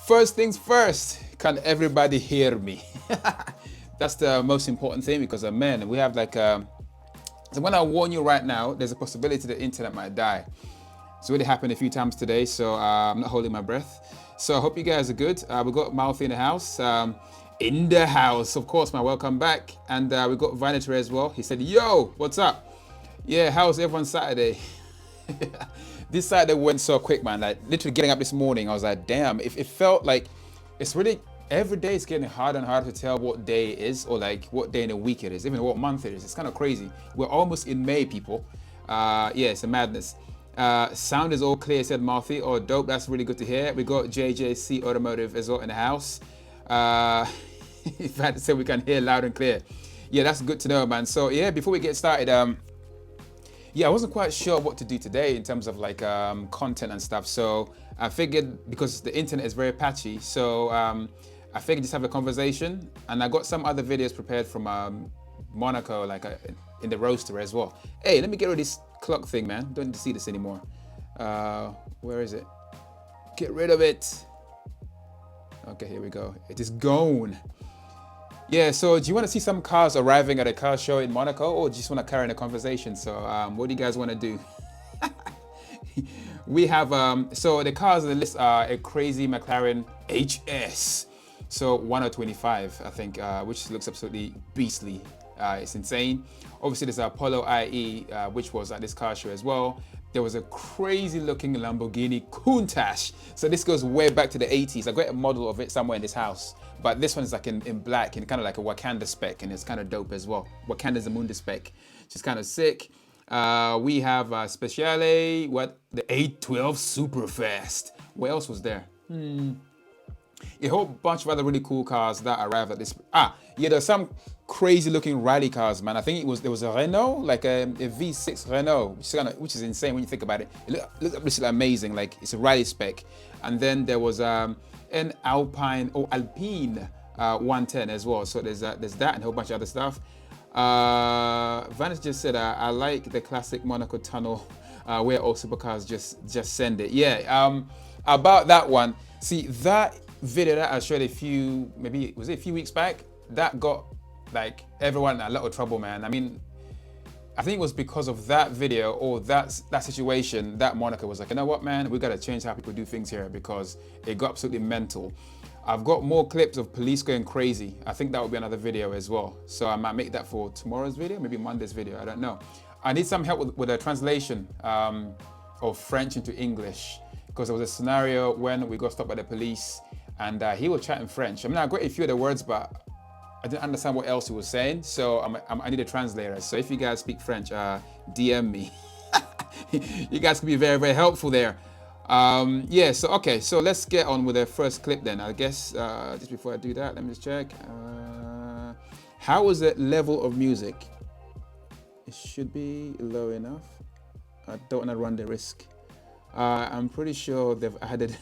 First things first, can everybody hear me? That's the most important thing because, man, we have like, so when I warn you right now, there's a possibility the internet might die. It's already happened a few times today, so I'm not holding my breath. So I hope you guys are good. We got Malfi in the house. Of course, man, welcome back. And we got Vanity as well. He said, yo, what's up? Yeah, how's everyone's Saturday? This Saturday went so quick, man. Like literally getting up this morning, I was like, damn, it felt like it's really, every day it's getting harder and harder to tell what day it is or like what day in the week it is, even what month it is. It's kind of crazy. We're almost in May, people. Yeah, it's a madness. Sound is all clear, said Marthy. Oh, dope. That's really good to hear. We got JJC Automotive as well in the house. In fact, so we can hear loud and clear. Yeah, that's good to know, man. So yeah, before we get started, yeah, I wasn't quite sure what to do today in terms of like content and stuff. So I figured because the internet is very patchy, so I figured just have a conversation. And I got some other videos prepared from Monaco, like in the roaster as well. Hey, let me get rid of this clock thing, man. Don't need to see this anymore. Where is it? Get rid of it. Okay, here we go. It is gone. Yeah, so do you want to see some cars arriving at a car show in Monaco, or just want to carry on a conversation? So what do you guys want to do? We have, so the cars on the list are a crazy McLaren HS. So 1025, I think, which looks absolutely beastly. It's insane. Obviously, there's a Polo IE, which was at this car show as well. There was a crazy looking Lamborghini Countach. So this goes way back to the 80s. I got a model of it somewhere in this house. But this one is like in black and kind of like a Wakanda spec, and it's kind of dope as well. Wakanda Zamunda spec, which is kind of sick. We have Speciale, the 812 Superfast. What else was there? A whole bunch of other really cool cars that arrived at this. Yeah, there's some crazy looking rally cars, man. I think there was a Renault, like a V6 Renault, which is insane when you think about it. It looks absolutely amazing, like it's a rally spec. And then there was an Alpine 110 as well. So there's that and a whole bunch of other stuff. Vanessa just said, I like the classic Monaco tunnel where all supercars just send it. Yeah, about that one. See, that video that I showed a few weeks back, that got like everyone in a lot of trouble, man. I mean, I think it was because of that video or that situation that Monaco was like, you know what, man, we got to change how people do things here because it got absolutely mental. I've got more clips of police going crazy. I think that will be another video as well. So I might make that for tomorrow's video, maybe Monday's video, I don't know. I need some help with a translation of French into English because there was a scenario when we got stopped by the police and he was chatting French. I mean, I got a few of the words, but I didn't understand what else he was saying, so I need a translator. So if you guys speak French, DM me. You guys can be very, very helpful there. Yeah, so okay, so let's get on with the first clip then. I guess just before I do that, let me just check. How was the level of music? It should be low enough. I don't want to run the risk. I'm pretty sure they've added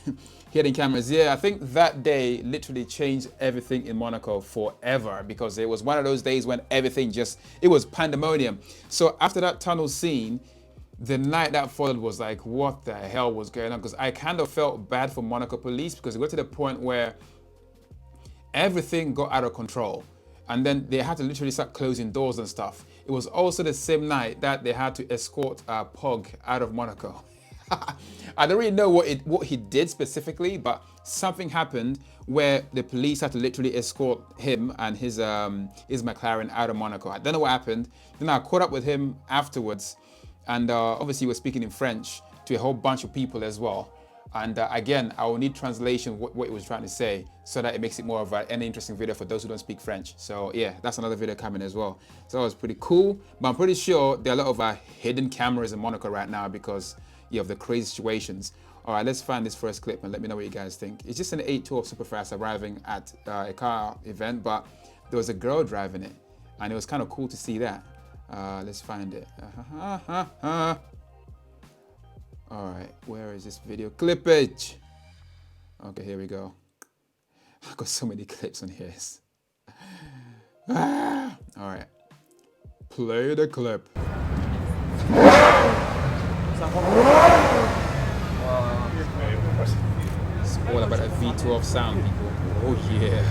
hidden cameras. Yeah, I think that day literally changed everything in Monaco forever because it was one of those days when everything it was pandemonium. So after that tunnel scene, the night that followed was like, what the hell was going on? Because I kind of felt bad for Monaco police because it got to the point where everything got out of control. And then they had to literally start closing doors and stuff. It was also the same night that they had to escort Pog out of Monaco. I don't really know what he did specifically, but something happened where the police had to literally escort him and his McLaren out of Monaco. I don't know what happened. Then I caught up with him afterwards, and obviously he was speaking in French to a whole bunch of people as well. And again, I will need translation what he was trying to say so that it makes it more of an interesting video for those who don't speak French. So yeah, that's another video coming as well. So that was pretty cool, but I'm pretty sure there are a lot of hidden cameras in Monaco right now because of the crazy situations. All right, let's find this first clip and let me know what you guys think. It's just an 812 Superfast arriving at a car event, but there was a girl driving it, and it was kind of cool to see that. Let's find it. All right, where is this video clippage? Okay, here we go. I've got so many clips on here. All right, play the clip. All about a V12 sound, people. Oh yeah.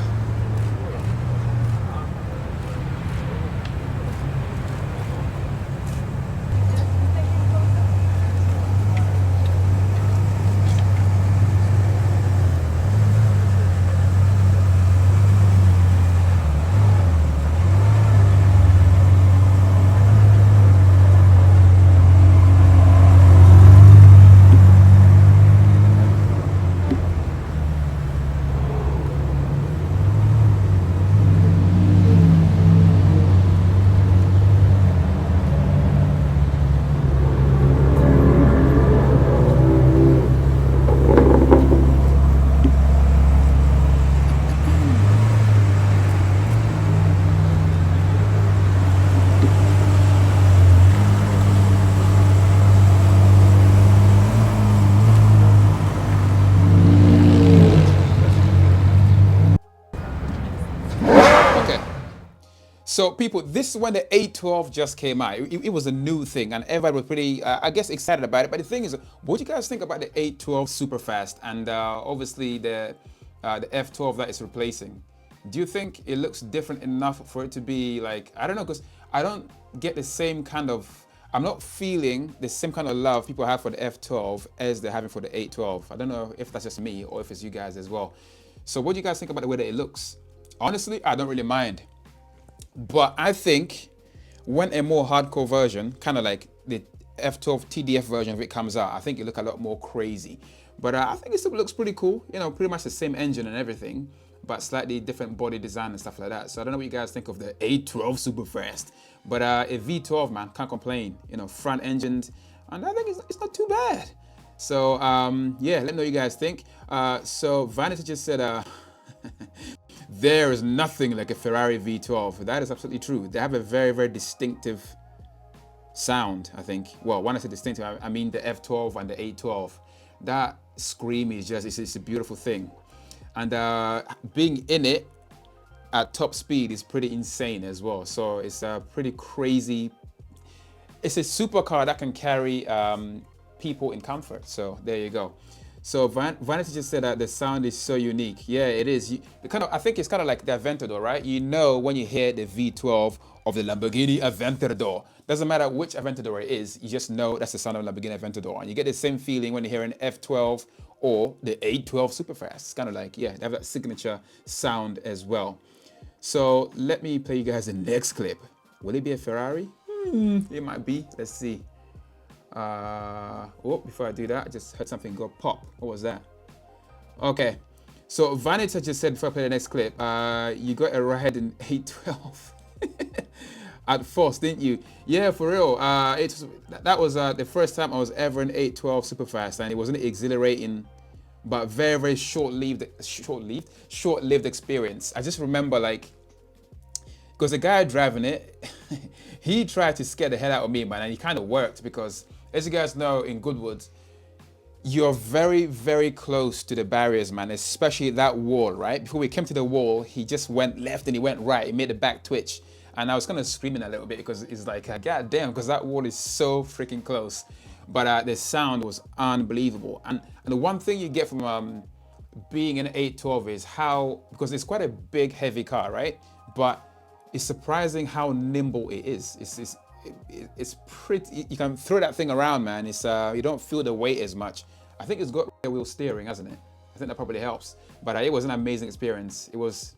Okay. So people, this is when the 812 just came out. It was a new thing, and everybody was pretty, I guess, excited about it. But the thing is, what do you guys think about the 812 Superfast and obviously the F12 that it's replacing? Do you think it looks different enough for it to be like, I don't know, because I don't get the same kind of, I'm not feeling the same kind of love people have for the F12 as they're having for the 812. I don't know if that's just me or if it's you guys as well. So what do you guys think about the way that it looks? Honestly, I don't really mind. But I think when a more hardcore version, kind of like the F12 TDF version of it comes out, I think it look a lot more crazy. But I think it still looks pretty cool. You know, pretty much the same engine and everything, but slightly different body design and stuff like that. So I don't know what you guys think of the 812 Superfast. But a V12, man, can't complain. You know, front engined, and I think it's not too bad. So yeah, let me know what you guys think. So Vanity just said, there is nothing like a Ferrari V12. That is absolutely true. They have a very, very distinctive sound, I think. Well, when I say distinctive, I mean the F12 and the 812. That scream is just, it's a beautiful thing. And being in it at top speed is pretty insane as well. So it's a pretty crazy, it's a supercar that can carry people in comfort. So there you go. So Vanity just said that the sound is so unique. Yeah, it is. I think it's kind of like the Aventador, right? You know when you hear the V12 of the Lamborghini Aventador. Doesn't matter which Aventador it is, you just know that's the sound of Lamborghini Aventador. And you get the same feeling when you hear an F12 or the 812 Superfast. It's kind of like, yeah, they have that signature sound as well. So let me play you guys the next clip. Will it be a Ferrari? It might be. Let's see. Before I do that, I just heard something go pop. What was that? Okay, so Vanita just said before I play the next clip, you got a ride in 812 at first, didn't you? Yeah, for real. That was the first time I was ever in 812 Superfast, and it wasn't exhilarating, but very, very short-lived experience. I just remember, like, because the guy driving it, he tried to scare the hell out of me, man, and he kind of worked because, as you guys know, in Goodwood, you're very, very close to the barriers, man, especially that wall, right? Before we came to the wall, he just went left and he went right. He made the back twitch. And I was kind of screaming a little bit because it's like, God damn, because that wall is so freaking close. But the sound was unbelievable. And the one thing you get from being in an 812 is how, because it's quite a big, heavy car, right? But it's surprising how nimble it is. It's pretty, you can throw that thing around, man. It's you don't feel the weight as much. I think it's got rear wheel steering, hasn't it? I think that probably helps. But it was an amazing experience. It was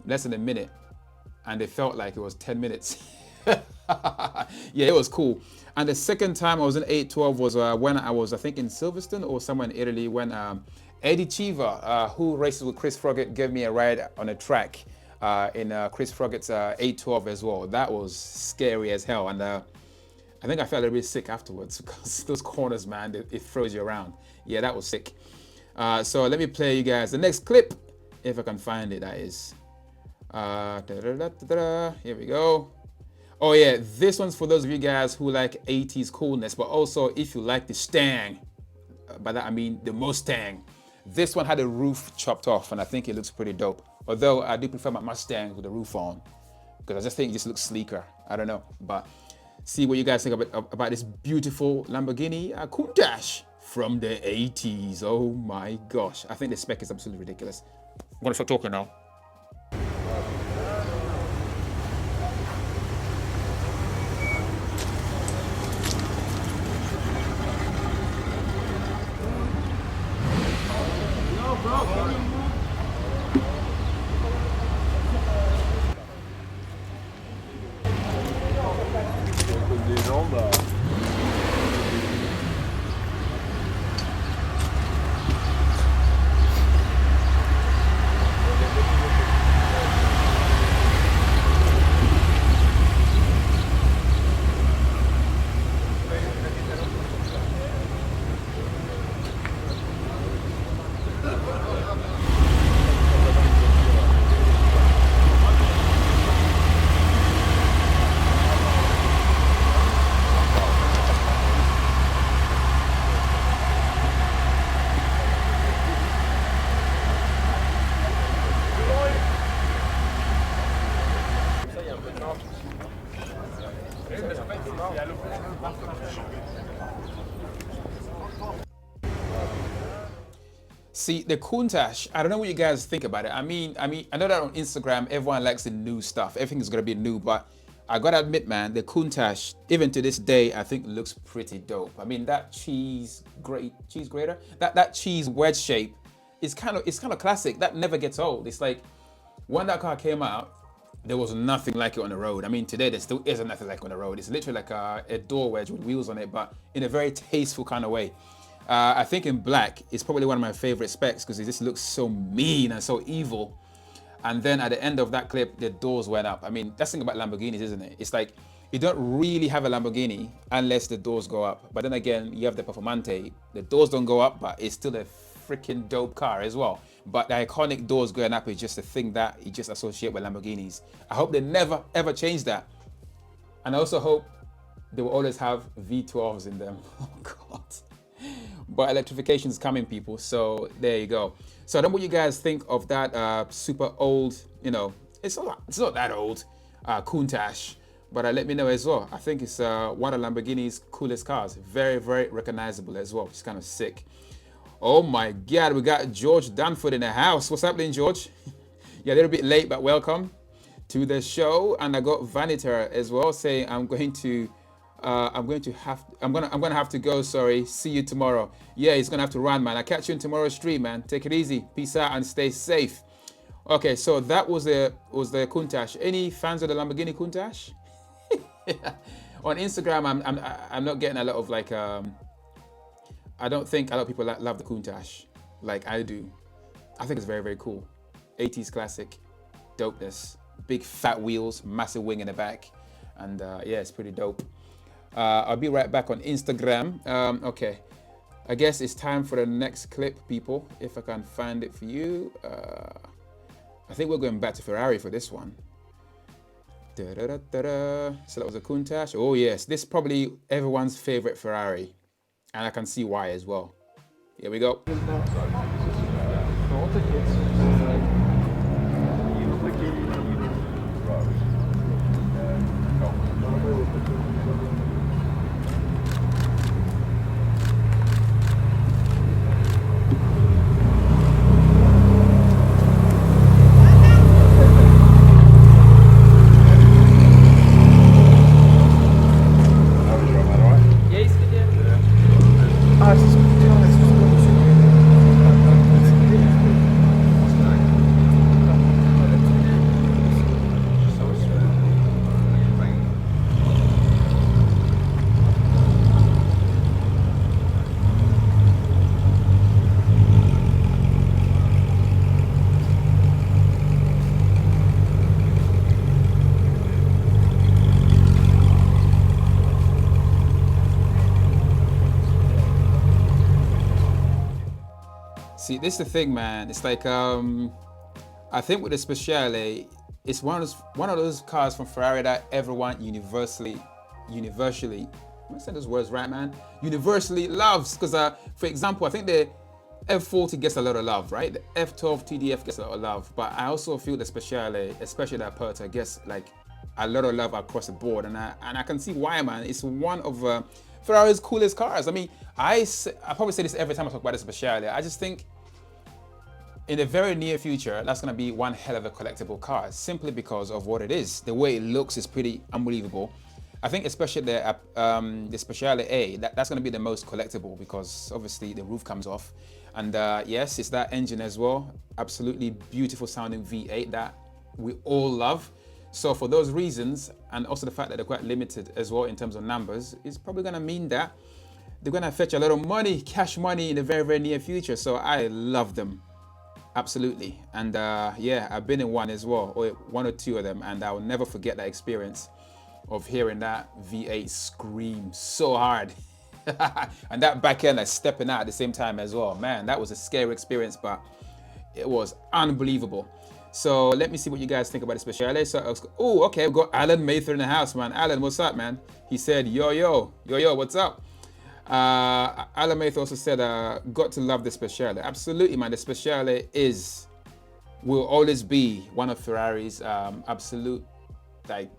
less than a minute and it felt like it was 10 minutes. Yeah, it was cool. And the second time I was in 812 was when I was, I think, in Silverstone or somewhere in Italy, when Eddie Chiva, who races with Chris Froggatt, gave me a ride on a track in Chris Froggatt's 812 as well. That was scary as hell. And I think I felt a little bit sick afterwards because those corners, man, it throws you around. Yeah, that was sick. So let me play you guys the next clip, if I can find it, that is. Here we go. Oh yeah, this one's for those of you guys who like 80s coolness, but also if you like the Stang. By that I mean the Mustang. This one had the roof chopped off and I think it looks pretty dope. Although I do prefer my Mustang with the roof on because I just think it just looks sleeker. I don't know, but see what you guys think about this beautiful Lamborghini Countach from the 80s. Oh my gosh. I think the spec is absolutely ridiculous. I'm gonna start talking now. See, the Countach, I don't know what you guys think about it. I mean, I know that on Instagram, everyone likes the new stuff. Everything is gonna be new, but I gotta admit, man, the Countach, even to this day, I think looks pretty dope. I mean, that cheese grater, that cheese wedge shape is kind of classic. That never gets old. It's like when that car came out, there was nothing like it on the road. I mean, today there still isn't nothing like it on the road. It's literally like a door wedge with wheels on it, but in a very tasteful kind of way. I think in black is probably one of my favorite specs because it just looks so mean and so evil. And then at the end of that clip, the doors went up. I mean, that's the thing about Lamborghinis, isn't it? It's like you don't really have a Lamborghini unless the doors go up. But then again, you have the Performante. The doors don't go up, but it's still a freaking dope car as well. But the iconic doors going up is just a thing that you just associate with Lamborghinis. I hope they never, ever change that. And I also hope they will always have V12s in them. Oh, God. But electrification is coming, people. So there you go. So I don't know what you guys think of that super old, you know, it's not that old, Countach. But let me know as well. I think it's one of Lamborghini's coolest cars. Very, very recognizable as well. It's kind of sick. Oh my God, we got George Danford in the house. What's happening, George? Yeah, a little bit late, but welcome to the show. And I got Vaniter as well saying I'm gonna have to go. Sorry, see you tomorrow. Yeah, he's gonna have to run, man. I'll catch you in tomorrow's stream, man. Take it easy. Peace out and stay safe. Okay, so that was the Countach. Any fans of the Lamborghini Countach? On Instagram, I'm not getting a lot of like I don't think a lot of people love the Countach like I do. I think it's very, very cool. 80s classic, dopeness, big fat wheels, massive wing in the back, and yeah, it's pretty dope. I'll be right back on Instagram. Okay, I guess it's time for the next clip, people, if I can find it for you. I think we're going back to Ferrari for this one. So that was a Countach. Oh yes, this is probably everyone's favorite Ferrari, and I can see why as well. Here we go. See, this is the thing, man. It's like I think with the Speciale, it's one of those cars from Ferrari that everyone universally, am I saying those words right, man? Universally loves, because for example, I think the F40 gets a lot of love, right? The F12 TDF gets a lot of love, but I also feel the Speciale, especially that Aperta, gets like a lot of love across the board, and I can see why, man. It's one of Ferrari's coolest cars. I mean, I probably say this every time I talk about this speciality. I just think in the very near future, that's going to be one hell of a collectible car, simply because of what it is. The way it looks is pretty unbelievable. I think especially the Speciale A, that's going to be the most collectible, because obviously the roof comes off. And yes, it's that engine as well. Absolutely beautiful sounding V8 that we all love. So for those reasons, and also the fact that they're quite limited as well in terms of numbers, it's probably going to mean that they're going to fetch a lot of money, cash money, in the very, very near future. So I love them. Absolutely. And yeah, I've been in one as well, or one or two of them, and I will never forget that experience of hearing that V8 scream so hard. And that back end, like stepping out at the same time as well. Man, that was a scary experience, but it was unbelievable. So let me see what you guys think about the Speciale. So, oh, okay, we've got Alan Mather in the house, man. Alan, what's up, man? He said, yo, what's up? Alan Mather also said, got to love the Speciale. Absolutely, man. The Speciale will always be one of Ferrari's absolute, like,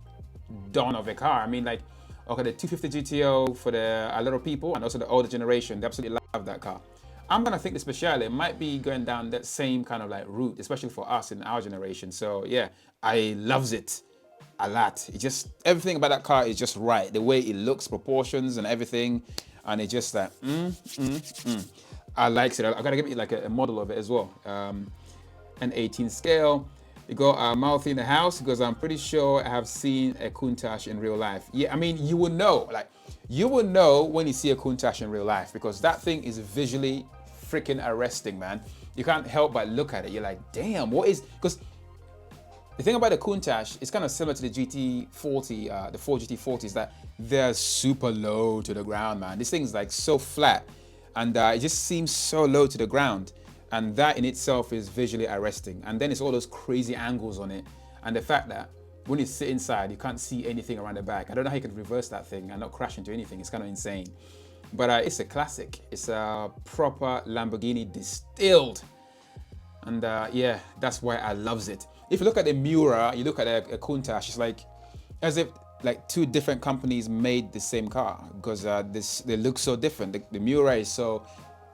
dawn of a car. I mean, like, okay, the 250 GTO for a lot of people, and also the older generation, they absolutely love that car. I'm gonna think the Speciale might be going down that same kind of like route, especially for us in our generation. So yeah, I loves it a lot. It just, everything about that car is just right. The way it looks, proportions and everything, and it's just like, I likes it. I gotta give you like a model of it as well. An 18 scale. You got Mouthy in the house, because I'm pretty sure I have seen a Countach in real life. Yeah, I mean, you would know, like, you would know when you see a Countach in real life, because that thing is visually freaking arresting, man. You can't help but look at it. You're like, damn, what is, because the thing about the Countach is kind of similar to the GT40, the 4 GT40s, that they're super low to the ground, man. This thing's like so flat, and it just seems so low to the ground. And that in itself is visually arresting. And then it's all those crazy angles on it. And the fact that when you sit inside, you can't see anything around the back. I don't know how you could reverse that thing and not crash into anything. It's kind of insane. But it's a classic. It's a proper Lamborghini distilled. And yeah, that's why I loves it. If you look at the Miura, you look at a Countach, it's like as if like two different companies made the same car, because they look so different. The Miura is so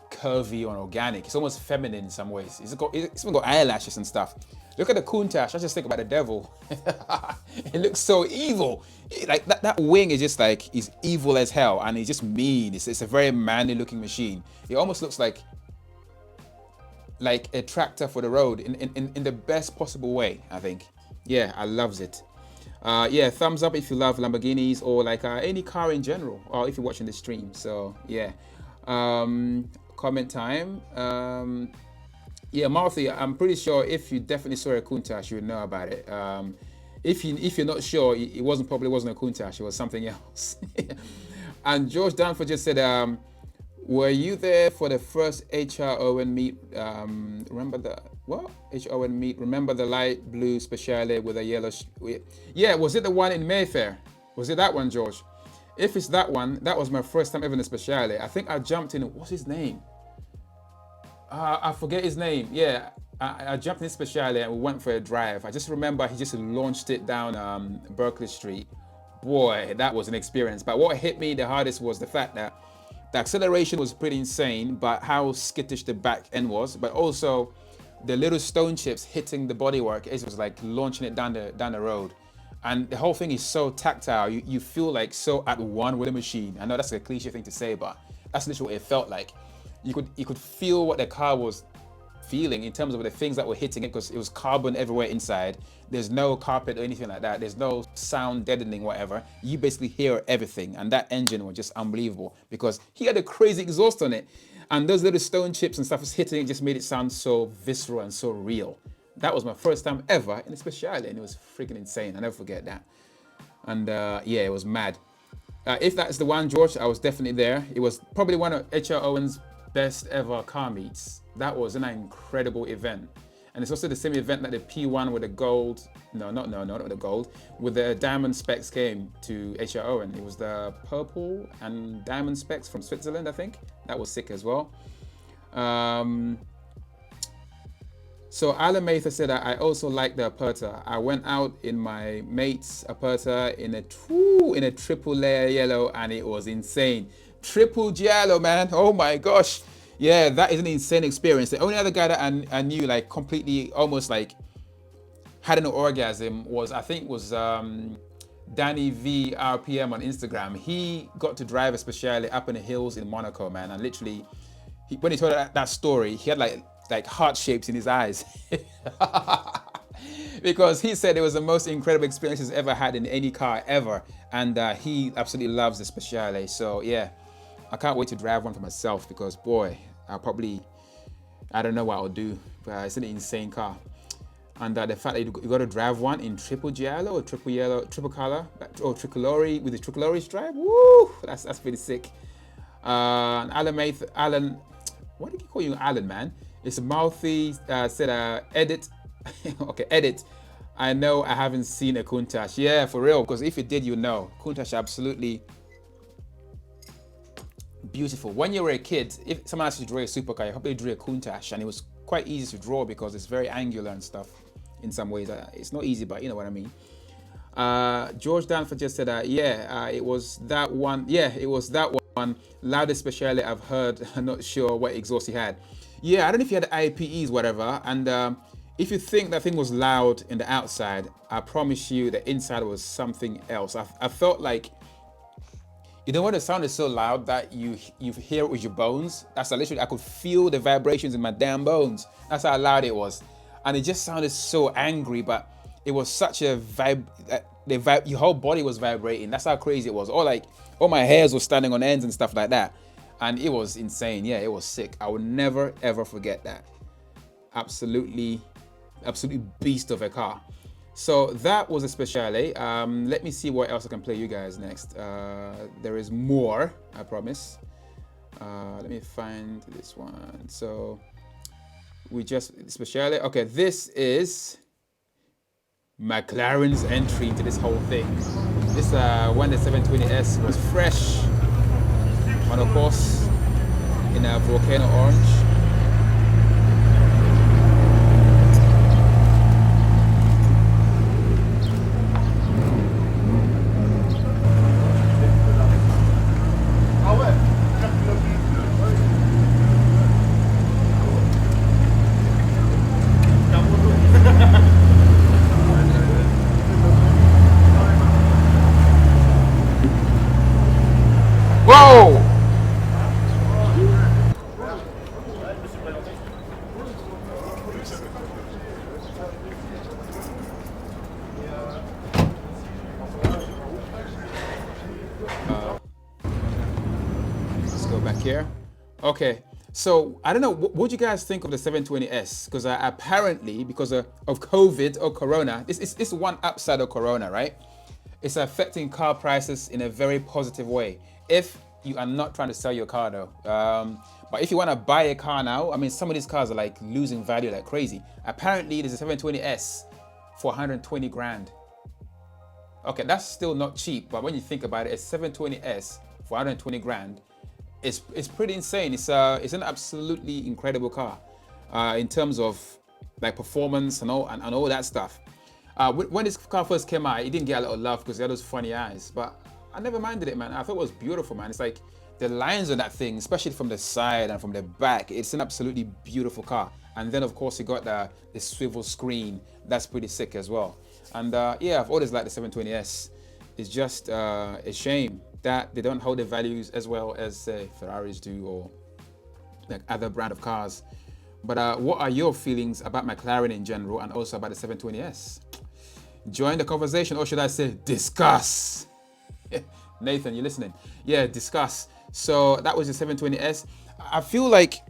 curvy and organic. It's almost feminine in some ways. It's even got eyelashes and stuff. Look at the Countach. I just think about the devil. It looks so evil. Like that wing is just like, is evil as hell, and it's just mean. It's a very manly looking machine. It almost looks like a tractor for the road in the best possible way, I think. Yeah, I loves it. Yeah, thumbs up if you love Lamborghinis, or like any car in general, or if you're watching the stream. So yeah. Comment time. Yeah, Martha, I'm pretty sure if you definitely saw a Countach, you would know about it. If you're not sure, it probably wasn't a Countach, it was something else. And George Danford just said, were you there for the first HR Owen meet? Remember the what? HR Owen meet. Remember the light blue Speciale with a yellow? Yeah, was it the one in Mayfair? Was it that one, George? If it's that one, that was my first time ever in a Speciale. I think I jumped in. What's his name? I forget his name. Yeah, I jumped in Speciale and we went for a drive. I just remember he just launched it down Berkeley Street. Boy, that was an experience. But what hit me the hardest was the fact that the acceleration was pretty insane, but how skittish the back end was. But also the little stone chips hitting the bodywork. It was like launching it down the road. And the whole thing is so tactile. You feel like so at one with the machine. I know that's a cliche thing to say, but that's literally what it felt like. You could feel what the car was feeling in terms of the things that were hitting it, because it was carbon everywhere inside. There's no carpet or anything like that. There's no sound deadening, whatever. You basically hear everything. And that engine was just unbelievable, because he had a crazy exhaust on it. And those little stone chips and stuff was hitting it, just made it sound so visceral and so real. That was my first time ever in a Speciale, and it was freaking insane. I'll never forget that. And yeah, it was mad. If that's the one, George, I was definitely there. It was probably one of H.R. Owen's best ever car meets. That was an incredible event. And it's also the same event that the P1 with the gold, not with the gold, with the diamond specs came to H.R. Owen. It was the purple and diamond specs from Switzerland, I think. That was sick as well. So Alan Mather said, I also like the Aperta. I went out in my mate's Aperta in a triple layer yellow, and it was insane. Triple Giallo, man. Oh my gosh. Yeah, that is an insane experience. The only other guy that I knew like completely almost like had an orgasm was, I think was Danny V RPM on Instagram. He got to drive especially up in the hills in Monaco, man. And literally, when he told that story, he had like heart shapes in his eyes. Because he said it was the most incredible experience he's ever had in any car ever. And he absolutely loves the Speciale. So yeah, I can't wait to drive one for myself because boy, I don't know what I'll do, but it's an insane car. And the fact that you got to drive one in triple giallo or triple yellow, triple color, or tricolore with the tricolore stripe, woo! That's pretty sick. Alan, what did he call you, Alan, man? It's mouthy. Said edit. Okay, edit. I know I haven't seen a Countach. Yeah, for real. Because if you did, you know. Countach absolutely beautiful. When you were a kid, if someone asked you to draw a supercar, you probably drew a Countach, and it was quite easy to draw because it's very angular and stuff. In some ways, it's not easy, but you know what I mean. George Danford just said, it was that one. Yeah, it was that one. Loudest Speciale I've heard. I'm not sure what exhaust he had. Yeah, I don't know if he had IPEs, whatever. And if you think that thing was loud in the outside, I promise you the inside was something else. I felt like, you know when the sound is so loud that you hear it with your bones? That's literally, I could feel the vibrations in my damn bones. That's how loud it was. And it just sounded so angry, but it was such a your whole body was vibrating. That's how crazy it was. All my hairs were standing on ends and stuff like that. And it was insane. Yeah, it was sick. I will never, ever forget that. Absolutely beast of a car. So that was a Speciale. Let me see what else I can play you guys next. There is more, I promise. Let me find this one. So we just Speciale. Okay, this is McLaren's entry into this whole thing. This when the 720S was fresh on a course in a volcano orange. Whoa! Let's go back here. Okay, so I don't know, what do you guys think of the 720S? Because apparently, because of COVID or Corona, this one upside of Corona, right? It's affecting car prices in a very positive way. If you are not trying to sell your car though. But if you want to buy a car now, I mean, some of these cars are like losing value like crazy. Apparently there's a 720S for 120 grand. Okay, that's still not cheap, but when you think about it, a 720S for 120 grand, it's pretty insane. It's an absolutely incredible car in terms of like performance and all that stuff. When this car first came out, it didn't get a lot of love because it had those funny eyes, but I never minded it, man. I thought it was beautiful, man. It's like the lines on that thing, especially from the side and from the back, it's an absolutely beautiful car. And then of course you got the swivel screen. That's pretty sick as well. And yeah, I've always liked the 720S. It's just a shame that they don't hold the values as well as say Ferraris do or like other brand of cars. But what are your feelings about McLaren in general and also about the 720S? Join the conversation, or should I say discuss? Nathan, you listening? Yeah, discuss. So that was the 720S. I feel like,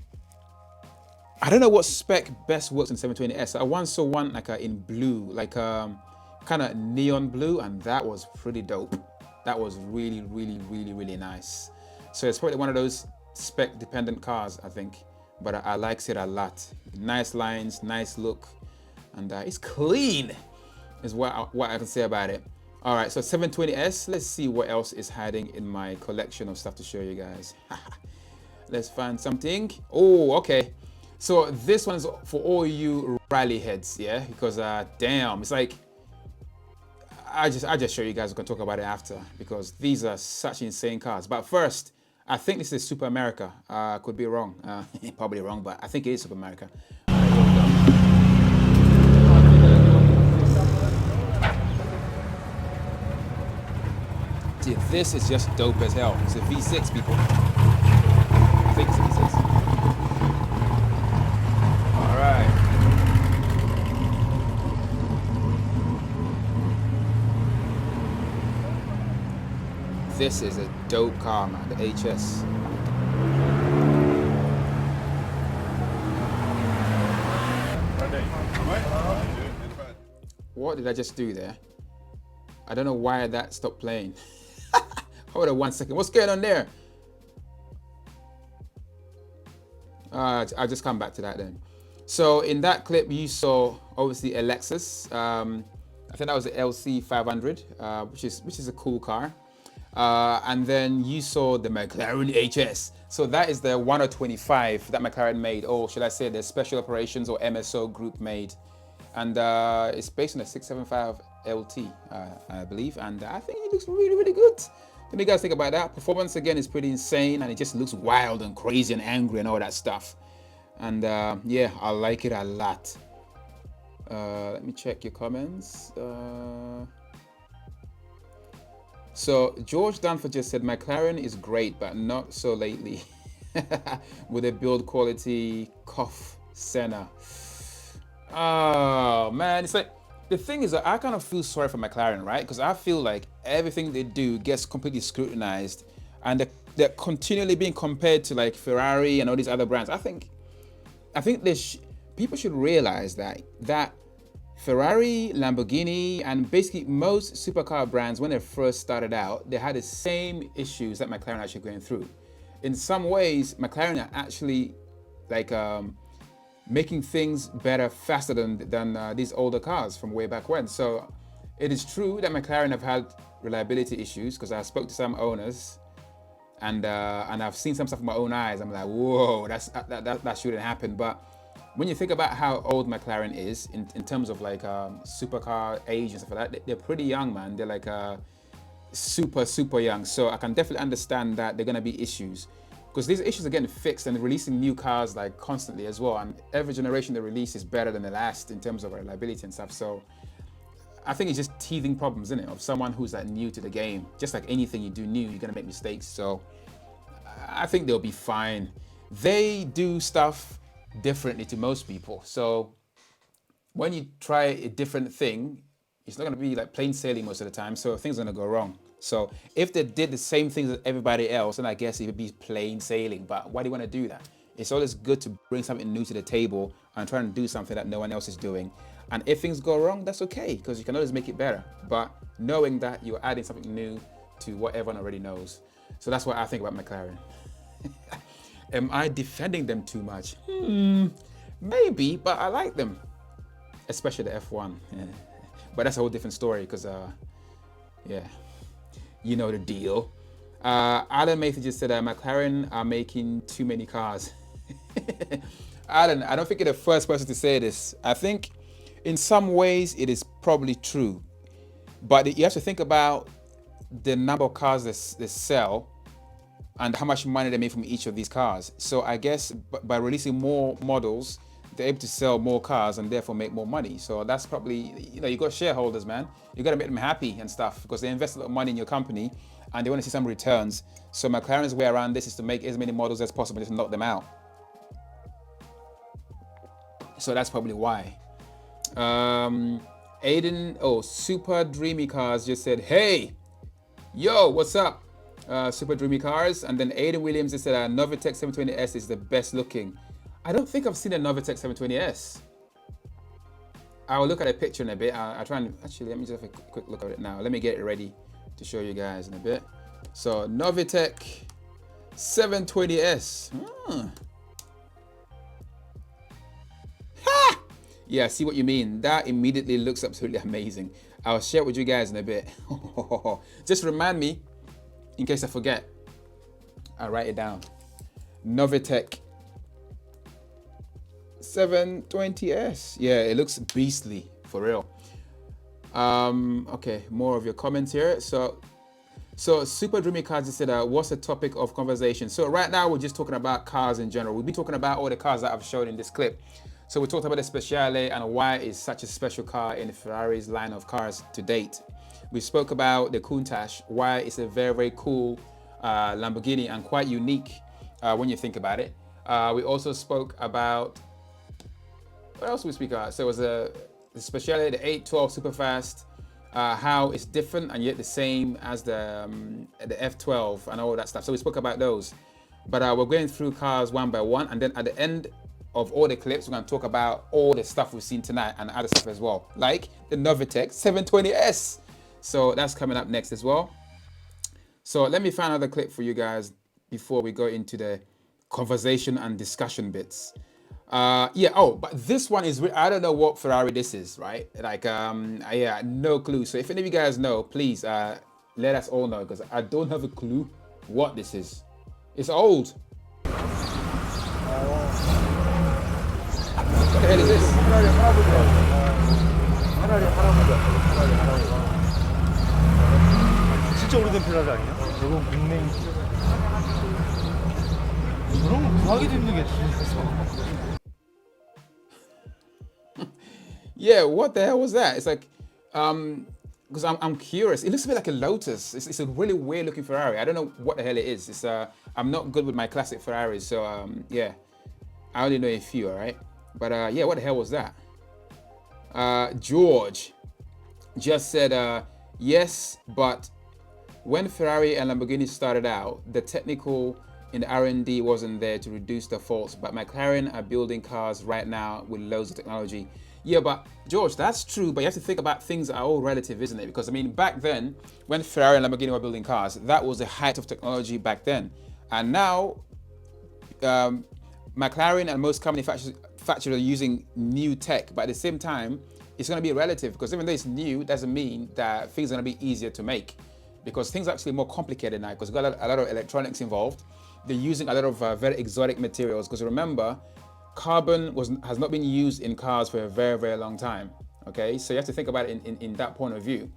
I don't know what spec best works in 720S. I once saw one like in blue, like kind of neon blue, and that was pretty dope. That was really, really, really, really nice. So it's probably one of those spec dependent cars, I think. But I like it a lot. Nice lines, nice look, and it's clean is what I can say about it. All right, so 720S, let's see what else is hiding in my collection of stuff to show you guys. Let's find something. Oh, okay. So this one's for all you rally heads, yeah? Because damn, it's like, I just show you guys, we can talk about it after, because these are such insane cars. But first, I think this is Super America. Could be wrong. Probably wrong, but I think it is Super America. Dude, this is just dope as hell. It's a V6, people. I think it's a V6. All right. This is a dope car, man. The HS. What did I just do there? I don't know why that stopped playing. Hold on 1 second. What's going on there? I'll just come back to that then. So in that clip, you saw obviously a Lexus. I think that was the LC 500, which is a cool car. And then you saw the McLaren HS. So that is the 125 that McLaren made, or should I say the Special Operations or MSO group made. And it's based on a 675 LT, I believe. And I think it looks really, really good. What do you guys think about that? Performance again is pretty insane, and it just looks wild and crazy and angry and all that stuff. And yeah, I like it a lot. Let me check your comments. So George Danford just said McLaren is great, but not so lately. With a build quality, cough, Senna. Oh man, it's like the thing is that I kind of feel sorry for McLaren, right? Because I feel like everything they do gets completely scrutinized, and they're continually being compared to like Ferrari and all these other brands. I think people should realize that Ferrari, Lamborghini, and basically most supercar brands, when they first started out, they had the same issues that McLaren are actually going through. In some ways, McLaren are actually like making things better faster than these older cars from way back when. So it is true that McLaren have had reliability issues, because I spoke to some owners and I've seen some stuff with my own eyes. I'm like, whoa, that shouldn't happen. But when you think about how old McLaren is in terms of like supercar age and stuff like that, they're pretty young, man. They're like super young. So I can definitely understand that they're gonna be issues, because these issues are getting fixed and releasing new cars like constantly as well. And every generation they release is better than the last in terms of reliability and stuff. So I think it's just teething problems, isn't it, of someone who's like new to the game. Just like anything you do new, you're gonna make mistakes. So I think they'll be fine. They do stuff differently to most people. So when you try a different thing, it's not gonna be like plain sailing most of the time. So things are gonna go wrong. So if they did the same things as everybody else, then I guess it would be plain sailing. But why do you want to do that? It's always good to bring something new to the table and try and do something that no one else is doing. And if things go wrong, that's okay, because you can always make it better. But knowing that you're adding something new to what everyone already knows. So that's what I think about McLaren. Am I defending them too much? Maybe, but I like them, especially the F1. Yeah. But that's a whole different story, because yeah, you know the deal. Alan Mather just said McLaren are making too many cars. Alan, I don't think you're the first person to say this. I think in some ways it is probably true, but you have to think about the number of cars they sell and how much money they make from each of these cars. So I guess by releasing more models, they're able to sell more cars and therefore make more money. So that's probably, you got shareholders, man. You got to make them happy and stuff, because they invest a lot of money in your company and they want to see some returns. So McLaren's way around this is to make as many models as possible, just knock them out. So that's probably why. Aiden, Super Dreamy Cars just said, hey, yo, what's up? Super Dreamy Cars. And then Aiden Williams just said Novitec 720S is the best looking. I don't think I've seen a Novitec 720S. I will look at a picture in a bit. I'll try and, actually, let me just have a quick look at it now. Let me get it ready to show you guys in a bit. So Novitec 720S. Ha! Yeah, I see what you mean. That immediately looks absolutely amazing. I'll share it with you guys in a bit. Just remind me, in case I forget. I'll write it down. Novitec 720S. Yeah, it looks beastly, for real. Okay, more of your comments here. So So Super Dreamy Cars just said, what's the topic of conversation? So right now we're just talking about cars in general. We'll be talking about all the cars that I've shown in this clip. So we talked about the Speciale and why it's such a special car in Ferrari's line of cars to date. We spoke about the Countach, why it's a very, very cool Lamborghini and quite unique when you think about it. We also spoke about, what else did we speak about? So it was the Speciale, the 812 Superfast, how it's different and yet the same as the F12 and all that stuff. So we spoke about those. But we're going through cars one by one, and then at the end of all the clips, we're going to talk about all the stuff we've seen tonight and other stuff as well, like the Novitec 720S. So that's coming up next as well. So let me find another clip for you guys before we go into the conversation and discussion bits. Yeah, oh, but this one is, I don't know what Ferrari this is, right? Like, yeah, no clue. So if any of you guys know, please let us all know, because I don't have a clue what this is. It's old. What the hell is this? 진짜 오래된 페라리 아니야? 저건 빅맨. 저런 거 구하기도 힘들겠지. Yeah, what the hell was that? It's like, because I'm curious. It looks a bit like a Lotus. It's a really weird looking Ferrari. I don't know what the hell it is. It's I'm not good with my classic Ferraris, so yeah, I only know a few. All right, but yeah, what the hell was that? George just said yes, but when Ferrari and Lamborghini started out, the technical in the R&D wasn't there to reduce the faults, but McLaren are building cars right now with loads of technology. Yeah, but George, that's true, but you have to think about things that are all relative, isn't it? Because I mean, back then, when Ferrari and Lamborghini were building cars, that was the height of technology back then. And now, McLaren and most car manufacturers are using new tech, but at the same time, it's going to be relative, because even though it's new, doesn't mean that things are going to be easier to make, because things are actually more complicated now, because we've got a lot of electronics involved. They're using a lot of very exotic materials, because remember, carbon has not been used in cars for a very, very long time. Okay, so you have to think about it in that point of view.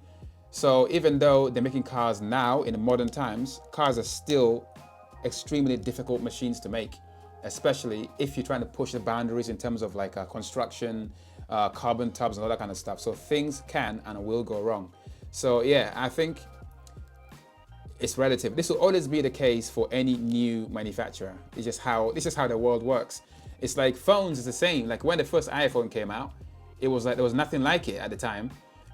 So even though they're making cars now in modern times, cars are still extremely difficult machines to make, especially if you're trying to push the boundaries in terms of like construction, carbon tubs and all that kind of stuff. So things can and will go wrong. So yeah, I think it's relative. This will always be the case for any new manufacturer. It's just how the world works. It's like phones is the same. Like when the first iPhone came out, it was like there was nothing like it at the time.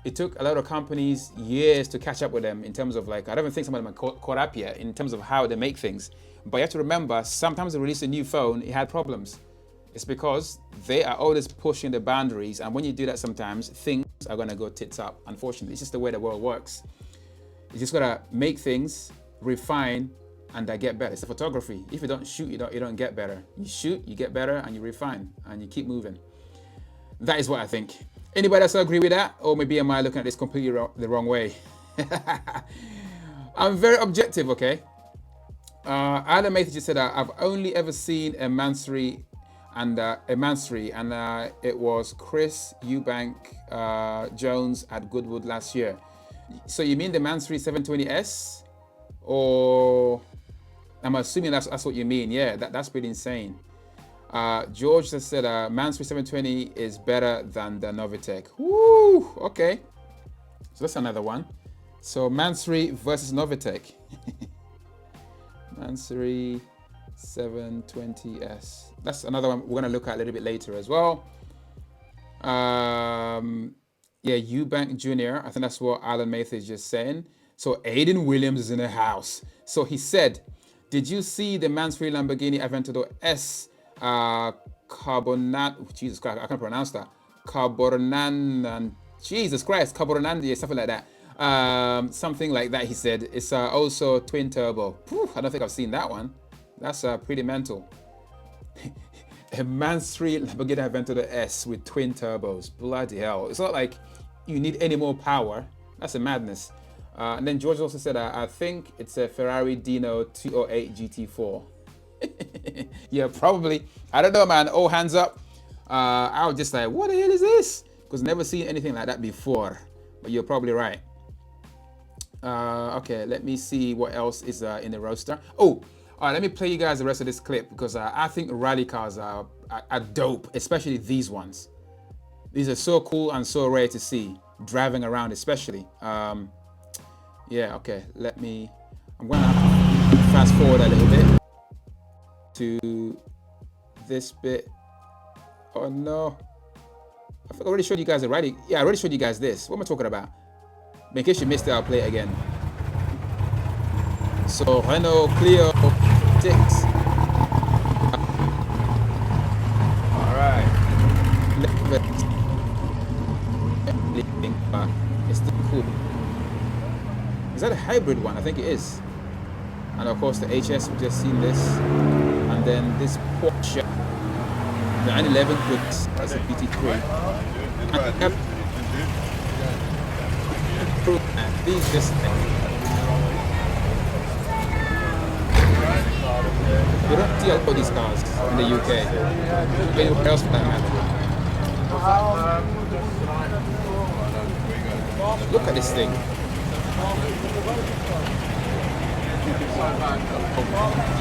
It took a lot of companies years to catch up with them in terms of like, I don't even think some of them are caught up yet in terms of how they make things. But you have to remember, sometimes they release a new phone, it had problems. It's because they are always pushing the boundaries. And when you do that, sometimes things are gonna go tits up. Unfortunately, it's just the way the world works. You just gotta make things, refine, and get better. It's a photography. If you don't shoot, you don't get better. You shoot, you get better, and you refine, and you keep moving. That is what I think. Anybody else agree with that? Or maybe am I looking at this completely the wrong way? I'm very objective, okay? Adam Mather just said, I've only ever seen a Mansory, and it was Chris Eubank Jones at Goodwood last year. So you mean the Mansory 720S? Or I'm assuming that's what you mean. Yeah, that's pretty insane. George just said Mansory 720 is better than the Novitec. Woo! Okay. So that's another one. So Mansory versus Novitec. Mansory 720S. That's another one we're going to look at a little bit later as well. Yeah, Eubank Jr. I think that's what Alan Mather is just saying. So Aiden Williams is in the house. So he said, did you see the Mansory Lamborghini Aventador S Carbonat? Jesus Christ, I can't pronounce that. Carbonan, Jesus Christ, Carbonandi, something like that. Something like that, he said. It's also twin turbo. Whew, I don't think I've seen that one. That's pretty mental. A Mansory Lamborghini Aventador S with twin turbos. Bloody hell. It's not like you need any more power. That's a madness. And then George also said, I think it's a Ferrari Dino 208 GT4. Yeah, probably. I don't know, man. All hands up. I was just like, what the hell is this? Because never seen anything like that before. But you're probably right. Okay, let me see what else is in the roster. Oh, all right, let me play you guys the rest of this clip because I think rally cars are dope, especially these ones. These are so cool and so rare to see driving around, especially. Yeah, okay, I'm gonna have to fast forward a little bit to this bit. Oh no, I already showed you guys a rally. Yeah, I already showed you guys this. What am I talking about? But in case you missed it, I'll play it again. So Renault Clio 6. Alright. It's still cool. Is that a hybrid one? I think it is. And of course the HS, we've just seen this. And then this Porsche 911 with as a GT3. These just you don't see a lot of these cars in the UK. Anywhere else for that matter. Look at this thing.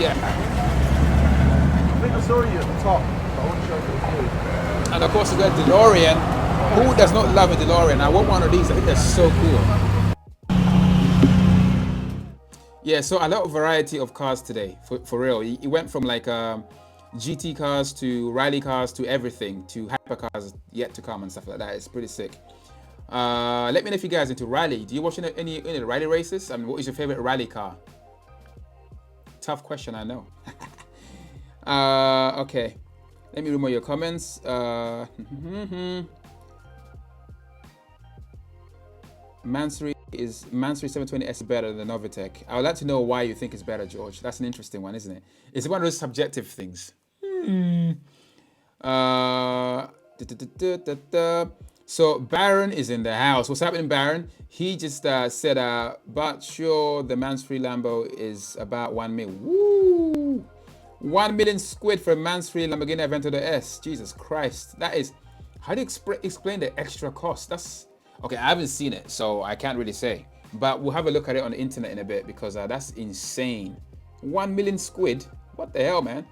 Yeah. I think I saw you at the top. I want to show you. And of course, you got DeLorean. Who does not love a DeLorean? I want one of these. I think they're so cool. Yeah, so a lot of variety of cars today, for real. It went from like GT cars to rally cars to everything, to hypercars yet to come and stuff like that. It's pretty sick. Let me know if you guys into rally. Do you watch any rally races? I mean, what is your favorite rally car? Tough question, I know. Okay, let me read more your comments. Mansory 720S better than Novitec. I would like to know why you think it's better, George. That's an interesting one, isn't it? It's one of those subjective things. So Baron is in the house. What's happening, Baron? He just said, but sure, the Mansory Lambo is about 1 mil. Woo! 1 million squid for a Mansory Lamborghini Aventador S. Jesus Christ. That is, how do you explain the extra cost? That's, okay, I haven't seen it, so I can't really say. But we'll have a look at it on the internet in a bit because that's insane. 1 million squid? What the hell, man?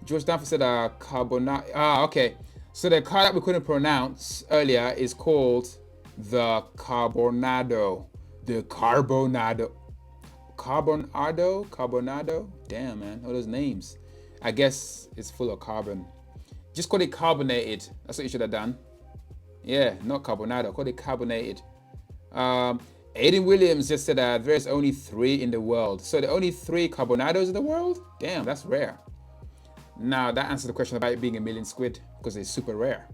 George Danforth said, Carbonado. Okay. So the car that we couldn't pronounce earlier is called the Carbonado. The Carbonado. Carbonado? Damn, man. All those names. I guess it's full of carbon. Just call it carbonated. That's what you should have done. Yeah, not Carbonado. Call it carbonated. Aiden Williams just said there's only 3 in the world. So the only 3 Carbonados in the world? Damn, that's rare. Now that answers the question about it being a million squid because it's super rare.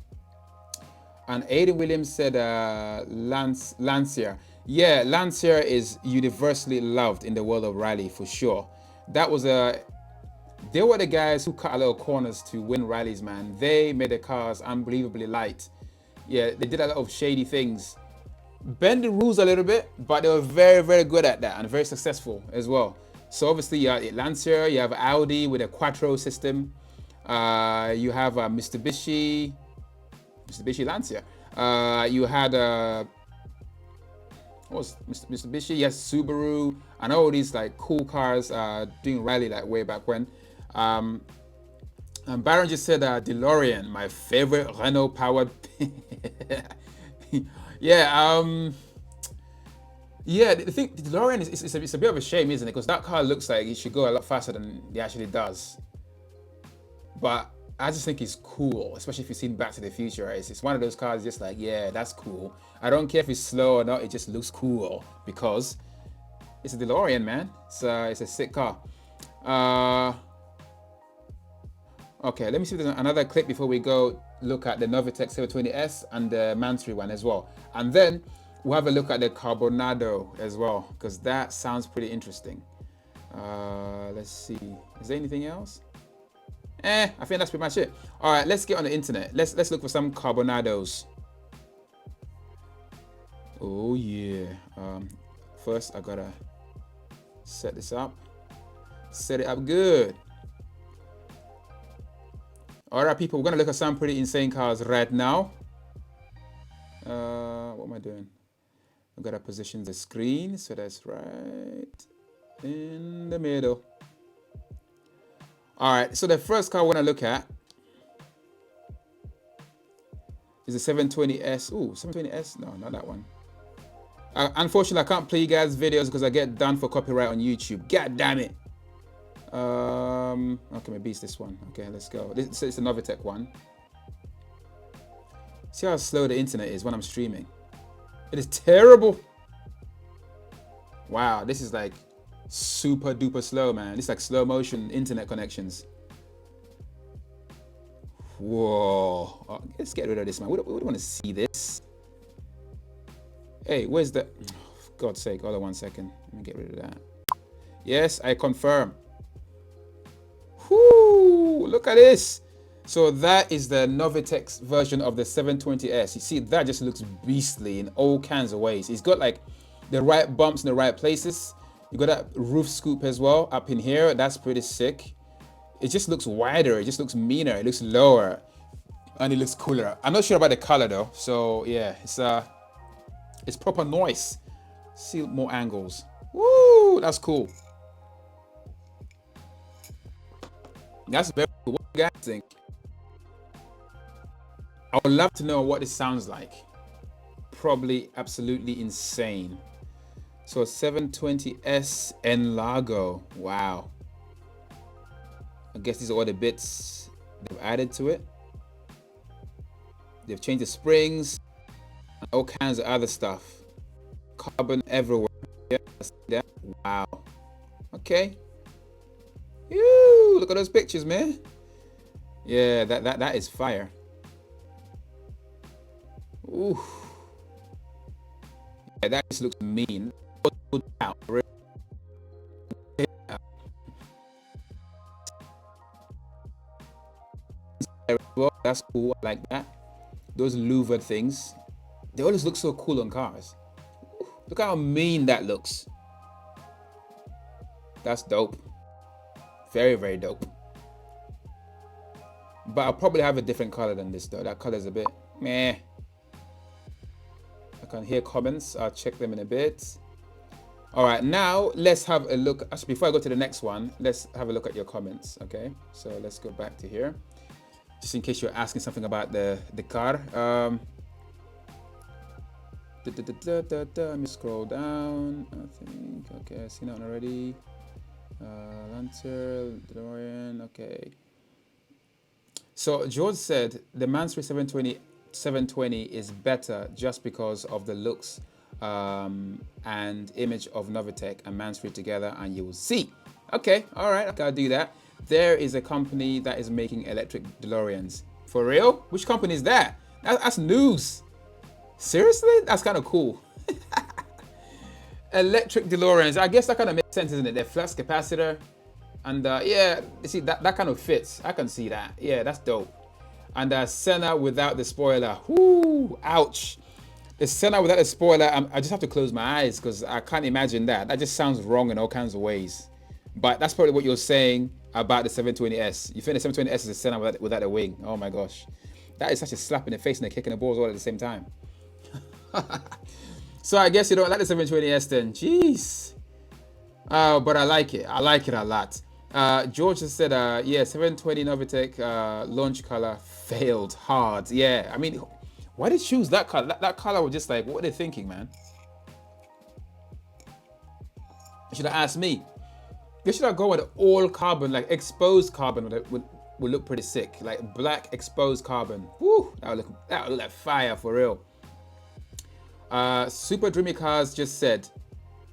And Aiden Williams said Lancia. Yeah, Lancia is universally loved in the world of rally for sure. That was they were the guys who cut a lot of corners to win rallies, man. They made the cars unbelievably light. Yeah, they did a lot of shady things. Bend the rules a little bit, but they were very, very good at that and very successful as well. So obviously you have Lancia, you have Audi with a Quattro system. You have Mitsubishi Lancia. You had what was Mitsubishi? Yes, Subaru, and all these like cool cars doing rally like way back when. And Baron just said DeLorean, my favorite Renault powered. Yeah. Yeah, the thing, the DeLorean is a bit of a shame, isn't it? Because that car looks like it should go a lot faster than it actually does. But I just think it's cool, especially if you've seen Back to the Future. Right? It's one of those cars just like, yeah, that's cool. I don't care if it's slow or not, it just looks cool because it's a DeLorean, man. It's a sick car. Okay, let me see if there's another clip before we go look at the Novitec 720S and the Mansory one as well. And then we'll have a look at the Carbonado as well, because that sounds pretty interesting. Let's see. Is there anything else? I think that's pretty much it. All right, let's get on the internet. Let's look for some Carbonados. Oh yeah. First I gotta set this up. Set it up good. All right, people, we're gonna look at some pretty insane cars right now. What am I doing? I've got to position the screen, so that's right in the middle. All right, so the first car I want to look at is the 720S. Ooh, 720S? No, not that one. Unfortunately, I can't play you guys' videos because I get done for copyright on YouTube. God damn it. Okay, maybe it's this one. Okay, let's go. This is the Novitec one. See how slow the internet is when I'm streaming. It is terrible. Wow, this is like super duper slow, man. It's like slow motion internet connections. Whoa. Oh, let's get rid of this, man. We don't want to see this. Hey, where's the... Oh, for God's sake, hold on 1 second. Let me get rid of that. Yes, I confirm. Whoo, look at this. So that is the Novitec version of the 720S. You see, that just looks beastly in all kinds of ways. It's got like the right bumps in the right places. You got that roof scoop as well up in here. That's pretty sick. It just looks wider. It just looks meaner. It looks lower, and it looks cooler. I'm not sure about the color though. So yeah, it's proper noise. See more angles. Woo, that's cool. That's very cool. What do you guys think? I would love to know what this sounds like. Probably absolutely insane. So 720S and Largo. Wow. I guess these are all the bits they've added to it. They've changed the springs and all kinds of other stuff. Carbon everywhere. Yeah, see that? Wow. Okay. Ew, look at those pictures, man. Yeah, that is fire. Ooh. Yeah, that just looks mean. Well, that's cool. I like that. Those louvered things, they always look so cool on cars. Look how mean that looks. That's dope. Very, very dope. But I'll probably have a different color than this though. That color is a bit meh. I can hear comments. I'll check them in a bit. All right, now let's have a look. Actually, before I go to the next one, let's have a look at your comments. Okay, so let's go back to here, just in case you're asking something about the car. Let me scroll down. I think okay, I've seen that one already. Lancer, DeLorean. Okay. So George said the Mansory 720 is better just because of the looks and image of Novitec and Mansory together, and you will see. Okay, all right, I gotta do that. There is a company that is making electric DeLoreans. For real? Which company is that? That's news. Seriously? That's kind of cool. Electric DeLoreans. I guess that kind of makes sense, isn't it? They're flux capacitor. And yeah, you see, that kind of fits. I can see that. Yeah, that's dope. And Senna without the spoiler. Whoo, ouch. The Senna without the spoiler, I just have to close my eyes because I can't imagine that. That just sounds wrong in all kinds of ways. But that's probably what you're saying about the 720S. You think the 720S is a Senna without a wing. Oh my gosh. That is such a slap in the face and a kick in the balls all at the same time. So I guess you don't like the 720S then. Jeez. But I like it. I like it a lot. George has said, yeah, 720 Novitec launch color failed hard. Yeah, I mean, why did they choose that color? That color was just like, what are they thinking, man? You should have asked me. They should have gone with all carbon, like exposed carbon would look pretty sick. Like black exposed carbon. Woo, that would look like fire for real. Super Dreamy Cars just said,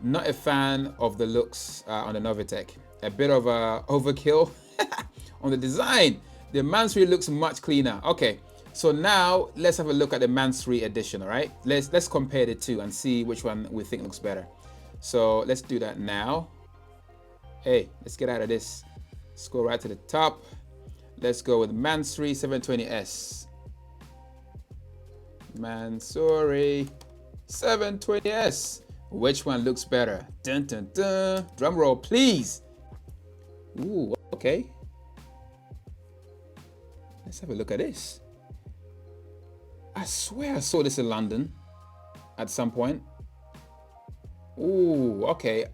not a fan of the looks on the Novitec. A bit of overkill on the design. The Mansory looks much cleaner. Okay, so now let's have a look at the Mansory edition. All right, let's compare the two and see which one we think looks better. So let's do that now. Hey, let's get out of this. Let's go right to the top. Let's go with Mansory 720S. Mansory 720S. Which one looks better? Dun dun dun. Drum roll, please. Ooh, okay. Let's have a look at this. I swear I saw this in London at some point. Ooh, okay.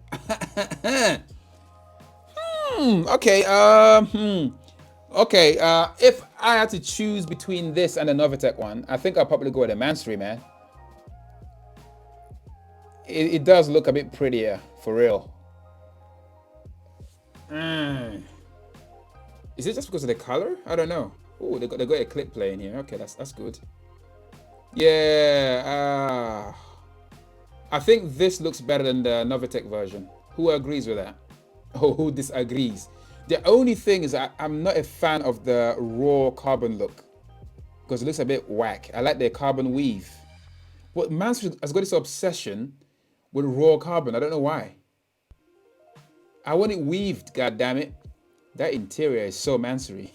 Okay. Okay. If I had to choose between this and the Novitec one, I think I'll probably go with the Mansory, man. It does look a bit prettier, for real. Is it just because of the color? I don't know. Oh, they got a clip playing here. Okay, that's good. Yeah. I think this looks better than the Novitec version. Who agrees with that? Oh, who disagrees? The only thing is I'm not a fan of the raw carbon look because it looks a bit whack. I like the carbon weave. But Mansfield has got this obsession with raw carbon. I don't know why. I want it weaved, god damn it. That interior is so Mansory.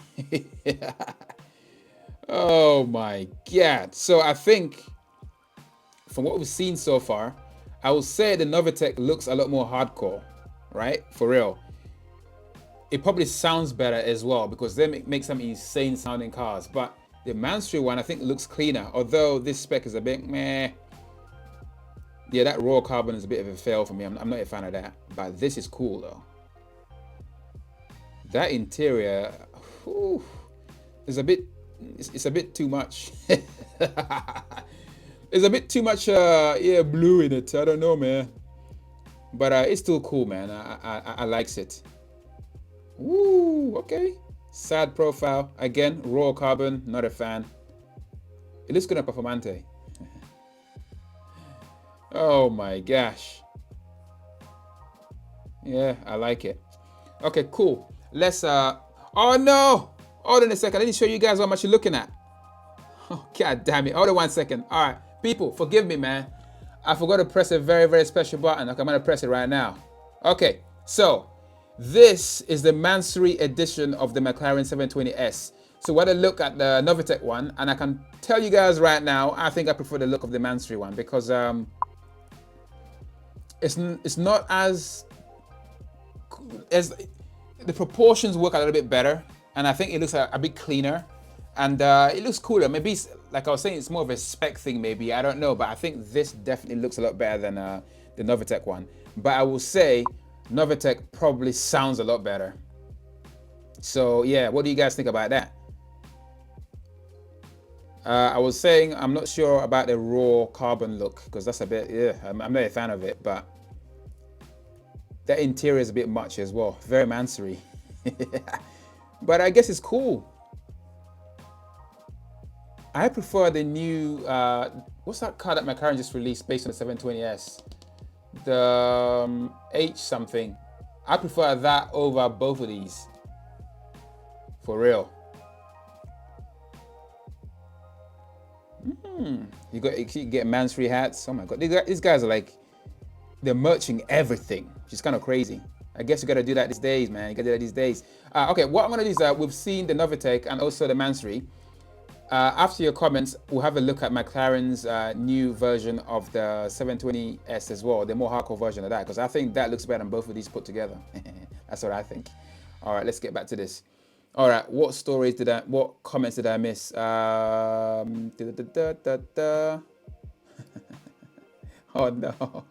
Oh my god. So I think from what we've seen so far, I would say the Novitec looks a lot more hardcore, right? For real. It probably sounds better as well because they make some insane sounding cars. But the Mansory one I think looks cleaner, although this spec is a bit meh. Yeah, that raw carbon is a bit of a fail for me. I'm not a fan of that. But this is cool though. That interior, whew, is a bit. It's a bit too much. There's a bit too much, yeah, blue in it. I don't know, man. But it's still cool, man. I likes it. Woo, okay. Sad profile. Again, raw carbon, not a fan. It looks good on Performante. Oh my gosh. Yeah, I like it. Okay, cool. Let's, oh no! Hold on a second. Let me show you guys how much you're looking at. Oh, god damn it. Hold on 1 second. All right, people, forgive me, man. I forgot to press a very, very special button. Okay, I'm gonna press it right now. Okay, so this is the Mansory edition of the McLaren 720S. So what I look at the Novitec one, and I can tell you guys right now, I think I prefer the look of the Mansory one because it's not as the proportions work a little bit better, and I think it looks a bit cleaner, and it looks cooler. Maybe like I was saying, it's more of a spec thing. Maybe I don't know, but I think this definitely looks a lot better than the Novitec one. But I will say Novitec probably sounds a lot better. So yeah, what do you guys think about that? I was saying I'm not sure about the raw carbon look because that's a bit, yeah, I'm not a fan of it, but that interior is a bit much as well. Very Mansory. But I guess it's cool. I prefer the new, what's that car that McLaren just released based on the 720S? The H something. I prefer that over both of these. For real. You get Mansory hats. Oh my god, these guys are like, they're merching everything, which is kind of crazy. I guess you got to do that these days, man. You got to do that these days. Okay, what I'm gonna do is we've seen the Novitec and also the Mansory. After your comments, we'll have a look at McLaren's new version of the 720S as well, the more hardcore version of that, because I think that looks better than both of these put together. That's what I think. All right, let's get back to this. All right, what comments did I miss? Oh no.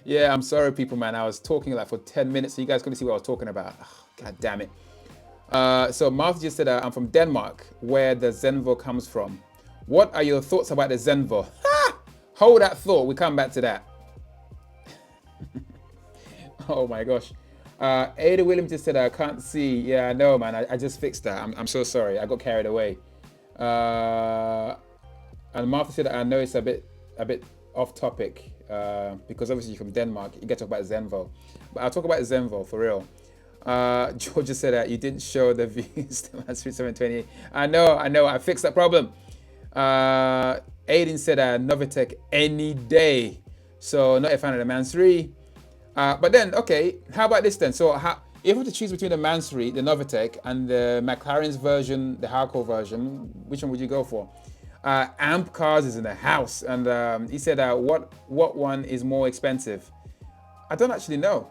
Yeah, I'm sorry, people, man. I was talking like for 10 minutes, so you guys couldn't see what I was talking about. Oh, god damn it. So Martha just said, I'm from Denmark, where the Zenvo comes from. What are your thoughts about the Zenvo? Hold that thought. We come back to that. Oh my gosh. Ada Williams just said, I can't see. Yeah, I know, man. I just fixed that. I'm so sorry. I got carried away. And Martha said, I know it's a bit off topic because obviously you're from Denmark. You get to talk about Zenvo. But I'll talk about Zenvo for real. George just said that you didn't show the views to Mansory 720. I know. I fixed that problem. Aiden said Novitec any day. So not a fan of the Mansory. But then, okay, how about this then? So if you have to choose between the Mansory, the Novitec, and the McLaren's version, the hardcore version, which one would you go for? Amp Cars is in the house, and he said, what one is more expensive? I don't actually know.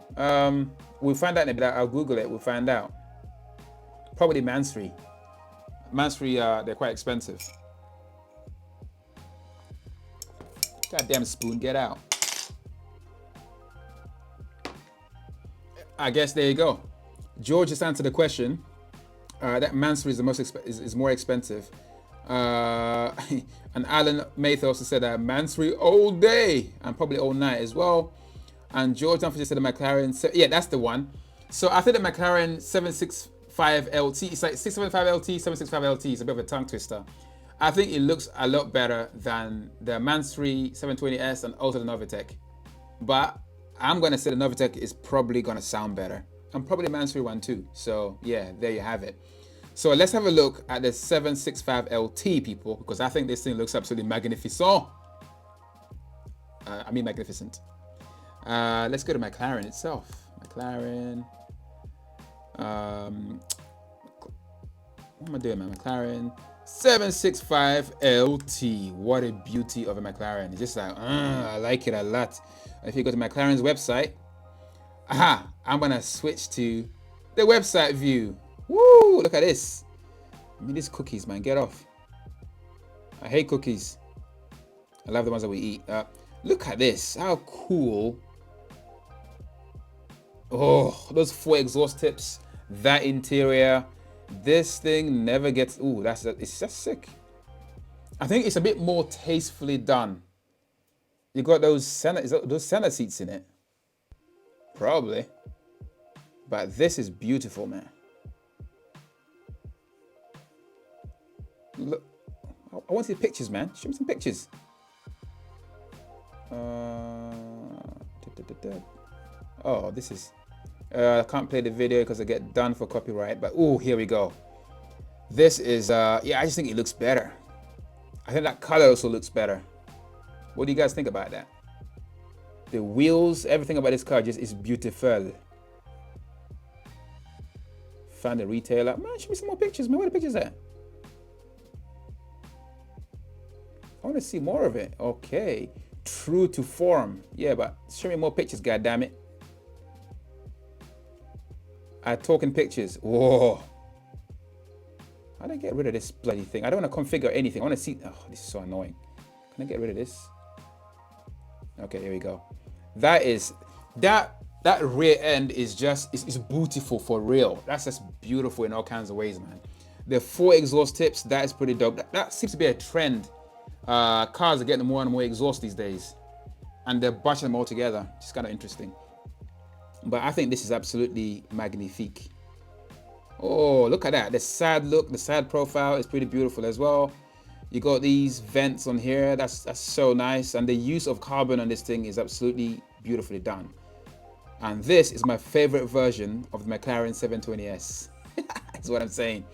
We'll find out in a bit. I'll Google it. We'll find out. Probably Mansory. Mansory, they're quite expensive. Goddamn spoon, get out. I guess there you go. George just answered the question. That Mansory is the most is more expensive. And Alan Mather also said that Mansory all day and probably all night as well. And George Dunphy said the McLaren. Yeah, that's the one. So I think the McLaren 765 LT. It's like 675 LT, 765 LT. It's a bit of a tongue twister. I think it looks a lot better than the Mansory 720S and also the Novitec. But I'm going to say the Novitec is probably going to sound better. And probably the Mansory one too. So yeah, there you have it. So let's have a look at the 765 LT, people, because I think this thing looks absolutely magnificent. Magnificent. Let's go to McLaren itself. McLaren. What am I doing, man? McLaren 765 LT. What a beauty of a McLaren. It's just like, I like it a lot. If you go to McLaren's website, I'm gonna switch to the website view. Woo! Look at this. I mean, these cookies, man. Get off. I hate cookies. I love the ones that we eat. Look at this. How cool. Oh, those 4 exhaust tips. That interior. This thing never gets. Ooh, it's just sick. I think it's a bit more tastefully done. You got those center seats in it. Probably. But this is beautiful, man. Look, I want to see pictures, man. Show me some pictures. Oh, this is. I can't play the video because I get done for copyright. But oh, here we go. This is. Yeah, I just think it looks better. I think that color also looks better. What do you guys think about that? The wheels, everything about this car just is beautiful. Found the retailer. Man, show me some more pictures, man. Where are the pictures at? I want to see more of it. Okay. True to form. Yeah, but show me more pictures, goddammit. Talking pictures. Whoa. How do I get rid of this bloody thing? I don't want to configure anything. I want to see. Oh, this is so annoying. Can I get rid of this? Okay, here we go. That rear end is just it's beautiful for real. That's just beautiful in all kinds of ways, man. The 4 exhaust tips, that is pretty dope. That seems to be a trend. Cars are getting more and more exhaust these days, and they're bunching them all together. It's kind of interesting. But I think this is absolutely magnifique. Oh, look at that. The side look, the side profile is pretty beautiful as well. You got these vents on here. That's so nice. And the use of carbon on this thing is absolutely beautifully done. And this is my favorite version of the McLaren 720S. That's what I'm saying.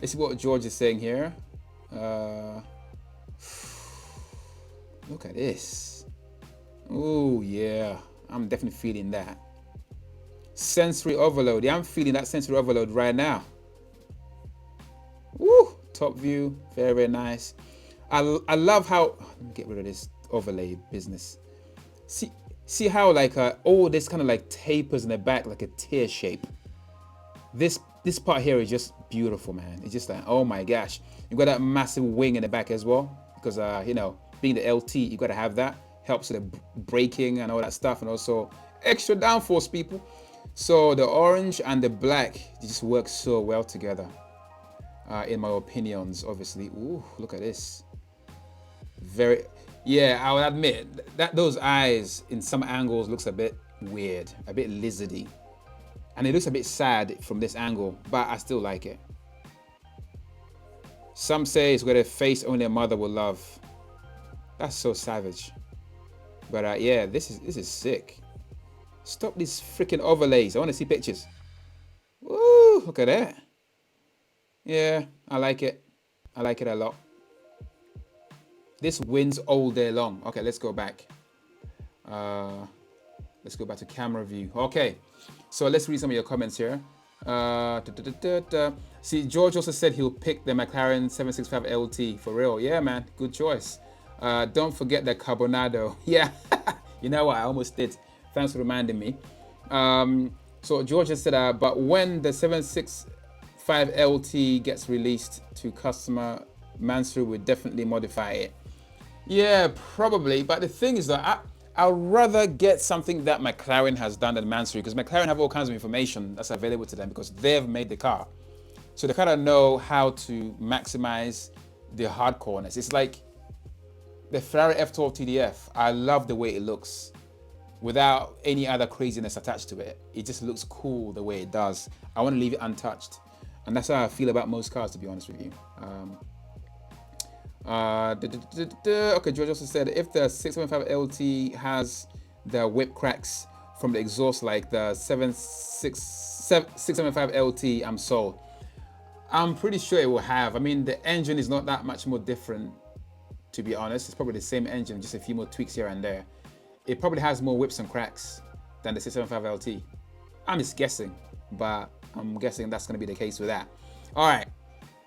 This is what George is saying here. Look at this. Oh yeah, I'm definitely feeling that. Sensory overload. Yeah, I'm feeling that sensory overload right now. Woo! Top view, very, very nice. I love how. Let me get rid of this overlay business. See how like all this kind of like tapers in the back like a tear shape. This part here is just beautiful, man. It's just like, oh my gosh. You got that massive wing in the back as well, because you know, being the LT, you got to have that. Helps with the braking and all that stuff, and also extra downforce, people. So the orange and the black, they just work so well together, in my opinions, obviously. Ooh, look at this. Very, yeah, I would admit that those eyes in some angles looks a bit weird, a bit lizardy. And it looks a bit sad from this angle, but I still like it. Some say it's got a face only a mother will love. That's so savage. But yeah, this is sick. Stop these freaking overlays. I want to see pictures. Woo, look at that. Yeah, I like it. I like it a lot. This wins all day long. Okay, let's go back. Let's go back to camera view. Okay, so let's read some of your comments here. See, George also said he'll pick the McLaren 765 LT. For real. Yeah, man, good choice. Don't forget the Carbonado. Yeah, you know what? I almost did. Thanks for reminding me. So George has said, but when the 765 LT gets released to customer, Mansory would definitely modify it. Yeah, probably. But the thing is that I'd rather get something that McLaren has done than Mansory, because McLaren have all kinds of information that's available to them because they've made the car. So they kind of know how to maximize the hardcoreness. It's like the Ferrari F12 TDF. I love the way it looks without any other craziness attached to it. It just looks cool the way it does. I want to leave it untouched. And that's how I feel about most cars, to be honest with you. Okay, George also said if the 675 LT has the whip cracks from the exhaust like the 675 LT, I'm sold. I'm pretty sure it will have. I mean, the engine is not that much more different, to be honest. It's probably the same engine, just a few more tweaks here and there. It probably has more whips and cracks than the 675 LT. I'm just guessing, but I'm guessing that's going to be the case with that. All right.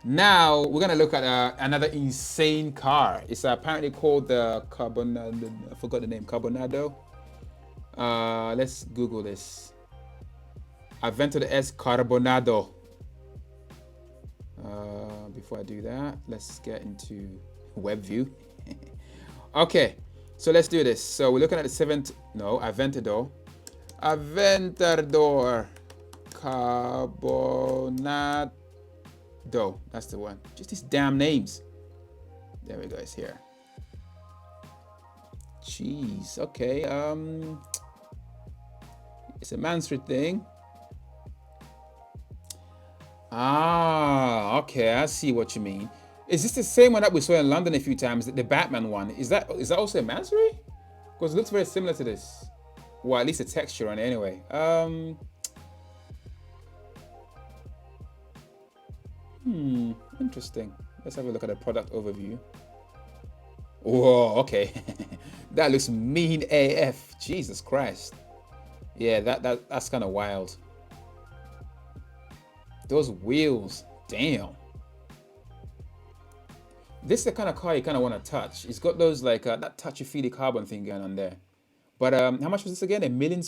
Now we're gonna look at another insane car. It's apparently called the Carbonado. I forgot the name. Carbonado. Let's Google this. Aventador S Carbonado. Before I do that, let's get into web view. Okay, so let's do this. So we're looking at the Aventador. Aventador Carbonado. That's the one. Just these damn names. There we go. It's here. Jeez. Okay. It's a Mansford thing. Ah. Okay. I see what you mean. Is this the same one that we saw in London a few times? The Batman one. Is that also a Mansford? Because it looks very similar to this. Well, at least the texture on it anyway. Interesting. Let's have a look at the product overview. Whoa, okay. That looks mean AF. Jesus Christ. Yeah, that's kind of wild. Those wheels, damn. This is the kind of car you kind of want to touch. It's got those like that touchy-feely carbon thing going on there. But how much was this again? £1 million?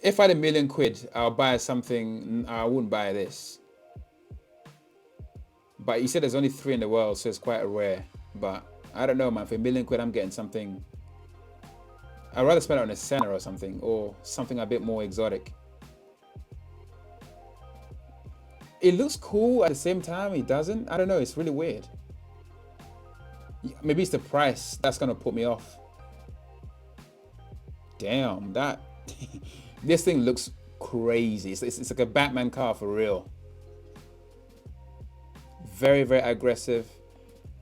If I had £1 million, I'll buy something. I wouldn't buy this. But you said there's only 3 in the world, so it's quite rare. But I don't know, man. For £1 million, I'm getting something. I'd rather spend it on a Senna or something, or something a bit more exotic. It looks cool at the same time. It doesn't. I don't know. It's really weird. Maybe it's the price that's gonna put me off. Damn, that. This thing looks crazy. It's like a Batman car for real. Very, very aggressive.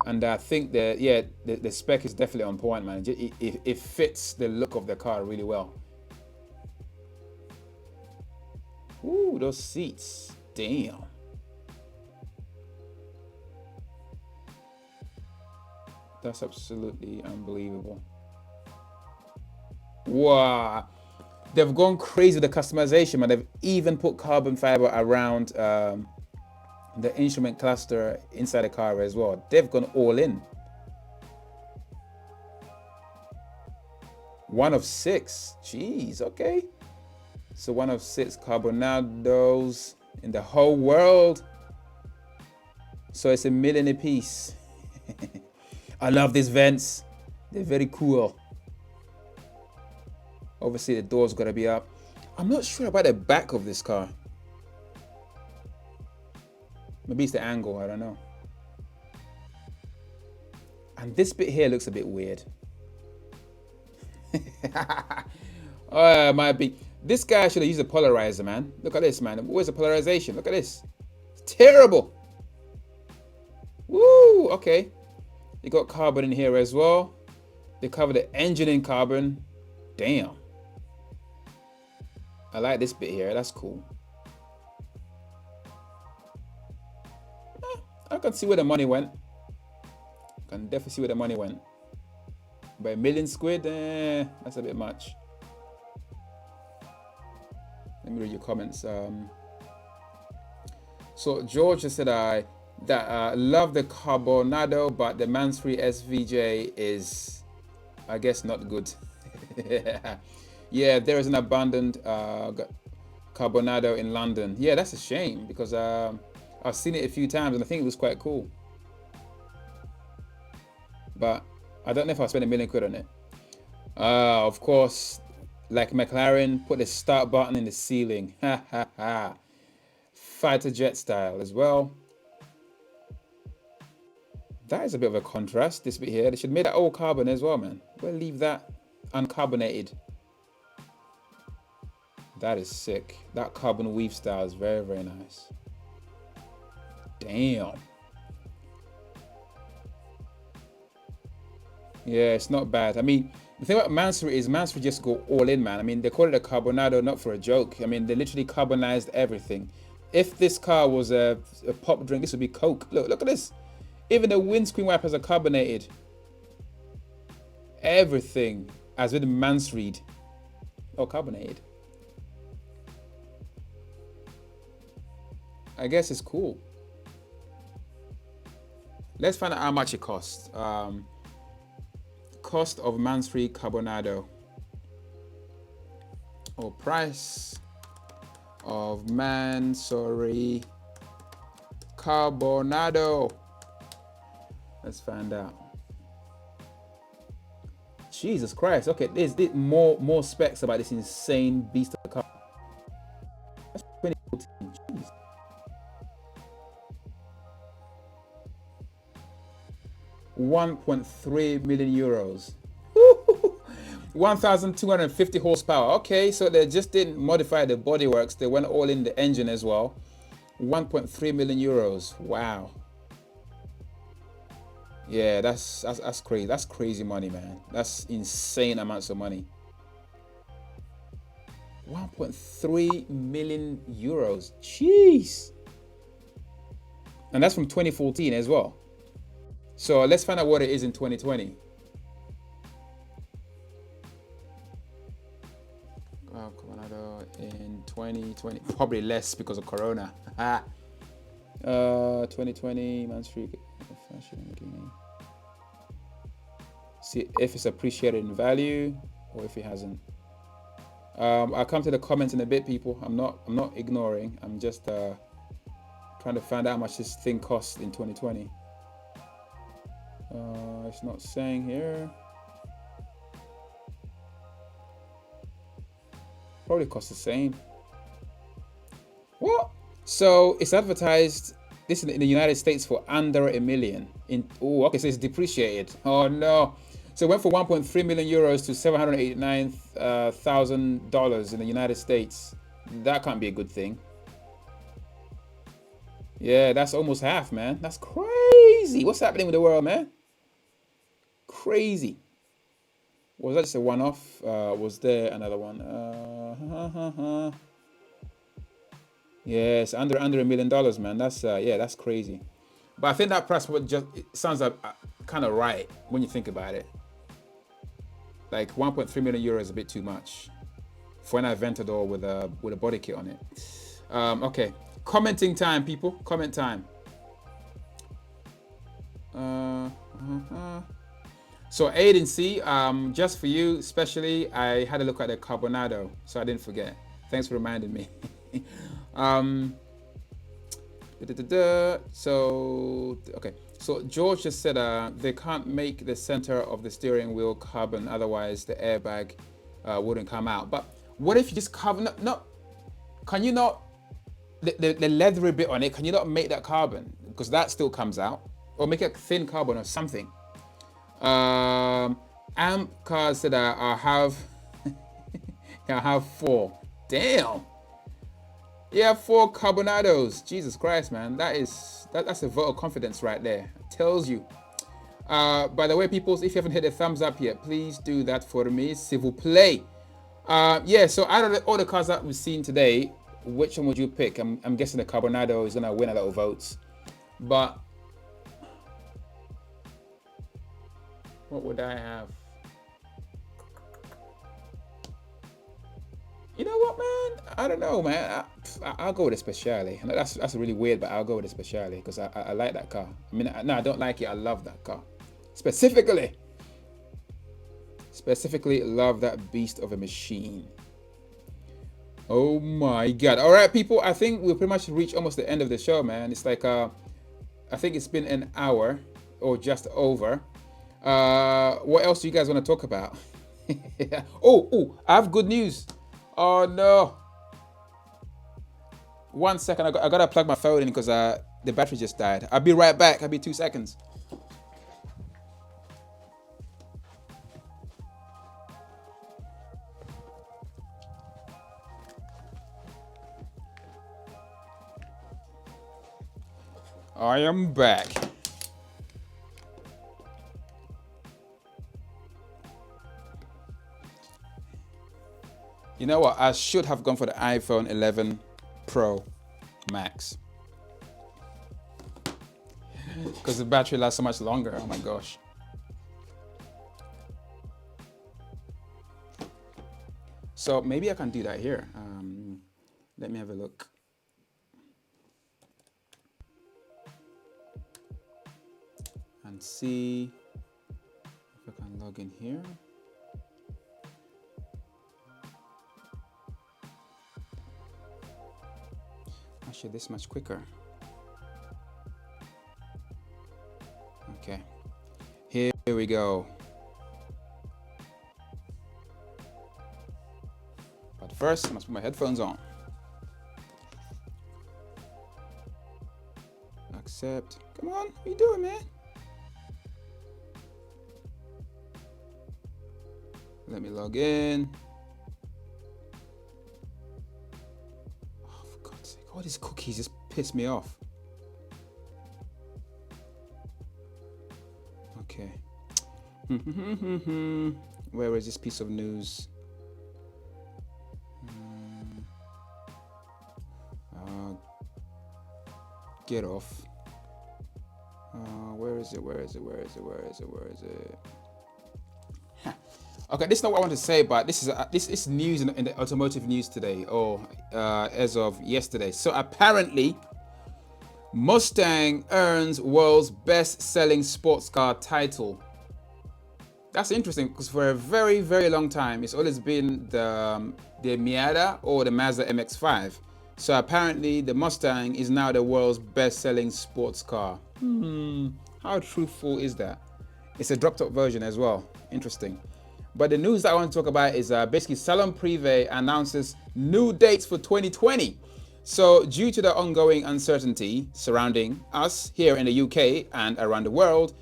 And I think that, yeah, the spec is definitely on point, man. It fits the look of the car really well. Ooh, those seats. Damn. That's absolutely unbelievable. Wow. They've gone crazy with the customization, man. They've even put carbon fiber around the instrument cluster inside the car as well. They've gone all in. 1 of 6. Jeez, okay. So 1 of 6 Carbonados in the whole world. So it's $1 million a piece. I love these vents. They're very cool. Obviously the door's gotta be up. I'm not sure about the back of this car. Maybe it's the angle, I don't know. And this bit here looks a bit weird. Oh, it might be. This guy should have used a polarizer, man. Look at this, man. Where's the polarization? Look at this. It's terrible. Woo, okay. You got carbon in here as well. They cover the engine in carbon. Damn. I like this bit here. That's cool. I can see where the money went. I can definitely see where the money went. But £1 million, that's a bit much. Let me read your comments. So George just said I love the Carbonado, but the Mansfree SVJ is, I guess, not good. Yeah, there is an abandoned Carbonado in London. Yeah, that's a shame because I've seen it a few times and I think it was quite cool. But I don't know if I'll spend £1 million on it. Of course, like McLaren, put the start button in the ceiling. Ha ha ha. Fighter jet style as well. That is a bit of a contrast, this bit here. They should make that all carbon as well, man. We'll leave that uncarbonated. That is sick. That carbon weave style is very, very nice. Damn. Yeah, it's not bad. I mean, the thing about Mansory is Mansory just go all in, man. I mean, they call it a carbonado not for a joke. I mean, they literally carbonized everything. If this car was a pop drink, this would be Coke. Look at this. Even the windscreen wipers are carbonated. Everything has been Mansory. Oh, carbonated. I guess it's cool. Let's find out how much it costs. Cost of Mansory Carbonado, or price of Mansory Carbonado. Let's find out. Jesus Christ. Okay, there's more specs about this insane beast of a car. That's 2014. Jeez. €1.3 million. 1,250 horsepower. Okay, so they just didn't modify the bodyworks. They went all in the engine as well. €1.3 million. Wow. Yeah, that's crazy. That's crazy money, man. That's insane amounts of money. €1.3 million. Jeez. And that's from 2014 as well. So let's find out what it is in 2020. Carbonado in 2020, probably less because of Corona. 2020 Mansory fashion. See if it's appreciated in value or if it hasn't. I'll come to the comments in a bit, people. I'm not ignoring. I'm just trying to find out how much this thing costs in 2020. It's not saying here. Probably costs the same. What? So it's advertised this in the United States for under $1 million. Okay, so it's depreciated. Oh no. So it went for €1.3 million to $789,000 in the United States. That can't be a good thing. Yeah, that's almost half, man. That's crazy. What's happening with the world, man? Crazy. Was that just a one-off? Was there another one? Yes, under $1 million, man. That's yeah, that's crazy. But I think that price just sounds like kind of right when you think about it. Like €1.3 million is a bit too much for an Aventador with a body kit on it. Okay, commenting time, people. Comment time. So Aiden C, just for you, especially, I had a look at the Carbonado, so I didn't forget. Thanks for reminding me. So, okay. So George just said they can't make the center of the steering wheel carbon, otherwise the airbag wouldn't come out. But what if you just carbon? No, can you not, the leathery bit on it, can you not make that carbon? Because that still comes out. Or make it thin carbon or something. Amp Cars said I have I have 4. Damn. Yeah, 4 Carbonados. Jesus Christ, man. That's a vote of confidence right there. It tells you. By the way, people, if you haven't hit the thumbs up yet, please do that for me. S'il vous plaît. Yeah, so out of all the cars that we've seen today, which one would you pick? I'm guessing the Carbonado is gonna win a lot of votes. But what would I have? You know what, man? I don't know, man. I'll go with a Speciale. I know that's really weird, but I'll go with a Speciale because I like that car. I mean, no, I don't like it. I love that car. Specifically love that beast of a machine. Oh my God. All right, people. I think we'll pretty much reach almost the end of the show, man. It's like, I think it's been an hour or just over. What else do you guys want to talk about? Oh, I have good news. Oh no. 1 second, I gotta plug my phone in because the battery just died. I'll be right back. I'll be 2 seconds. I am back. You know what? I should have gone for the iPhone 11 Pro Max. Because the battery lasts so much longer. Oh my gosh. So maybe I can do that here. Let me have a look. And see if I can log in here. Actually, this much quicker. Okay, here we go. But first, I must put my headphones on. Accept. Come on, what are you doing, man? Let me log in. Oh, for God's sake, all these cookies just piss me off. Okay. Where is this piece of news? Get off. Where is it? Okay, this is not what I want to say, but this is news in the automotive news today, or as of yesterday. So apparently, Mustang earns world's best-selling sports car title. That's interesting because for a very, very long time, it's always been the Miata or the Mazda MX-5. So apparently, the Mustang is now the world's best-selling sports car. How truthful is that? It's a dropped-up version as well. Interesting. But the news that I want to talk about is basically Salon Privé announces new dates for 2020. So due to the ongoing uncertainty surrounding us here in the UK and around the world,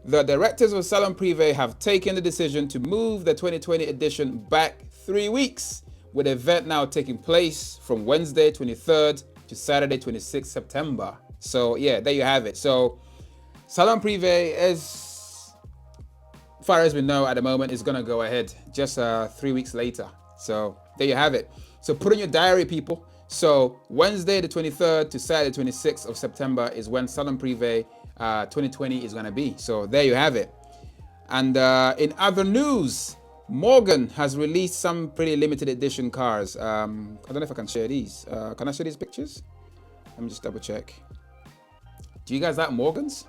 the directors of Salon Privé have taken the decision to move the 2020 edition back 3 weeks, with the event now taking place from Wednesday 23rd to Saturday 26th September. So yeah, there you have it. So Salon Privé, as far as we know at the moment, is going to go ahead just 3 weeks later. So there you have it. So put in your diary, people. So Wednesday the 23rd to Saturday 26th of September is when Salon Privé 2020 is going to be. So there you have it. And in other news, Morgan has released some pretty limited edition cars. I don't know if I can share these. Can I share these pictures? Let me just double check. Do you guys like Morgans?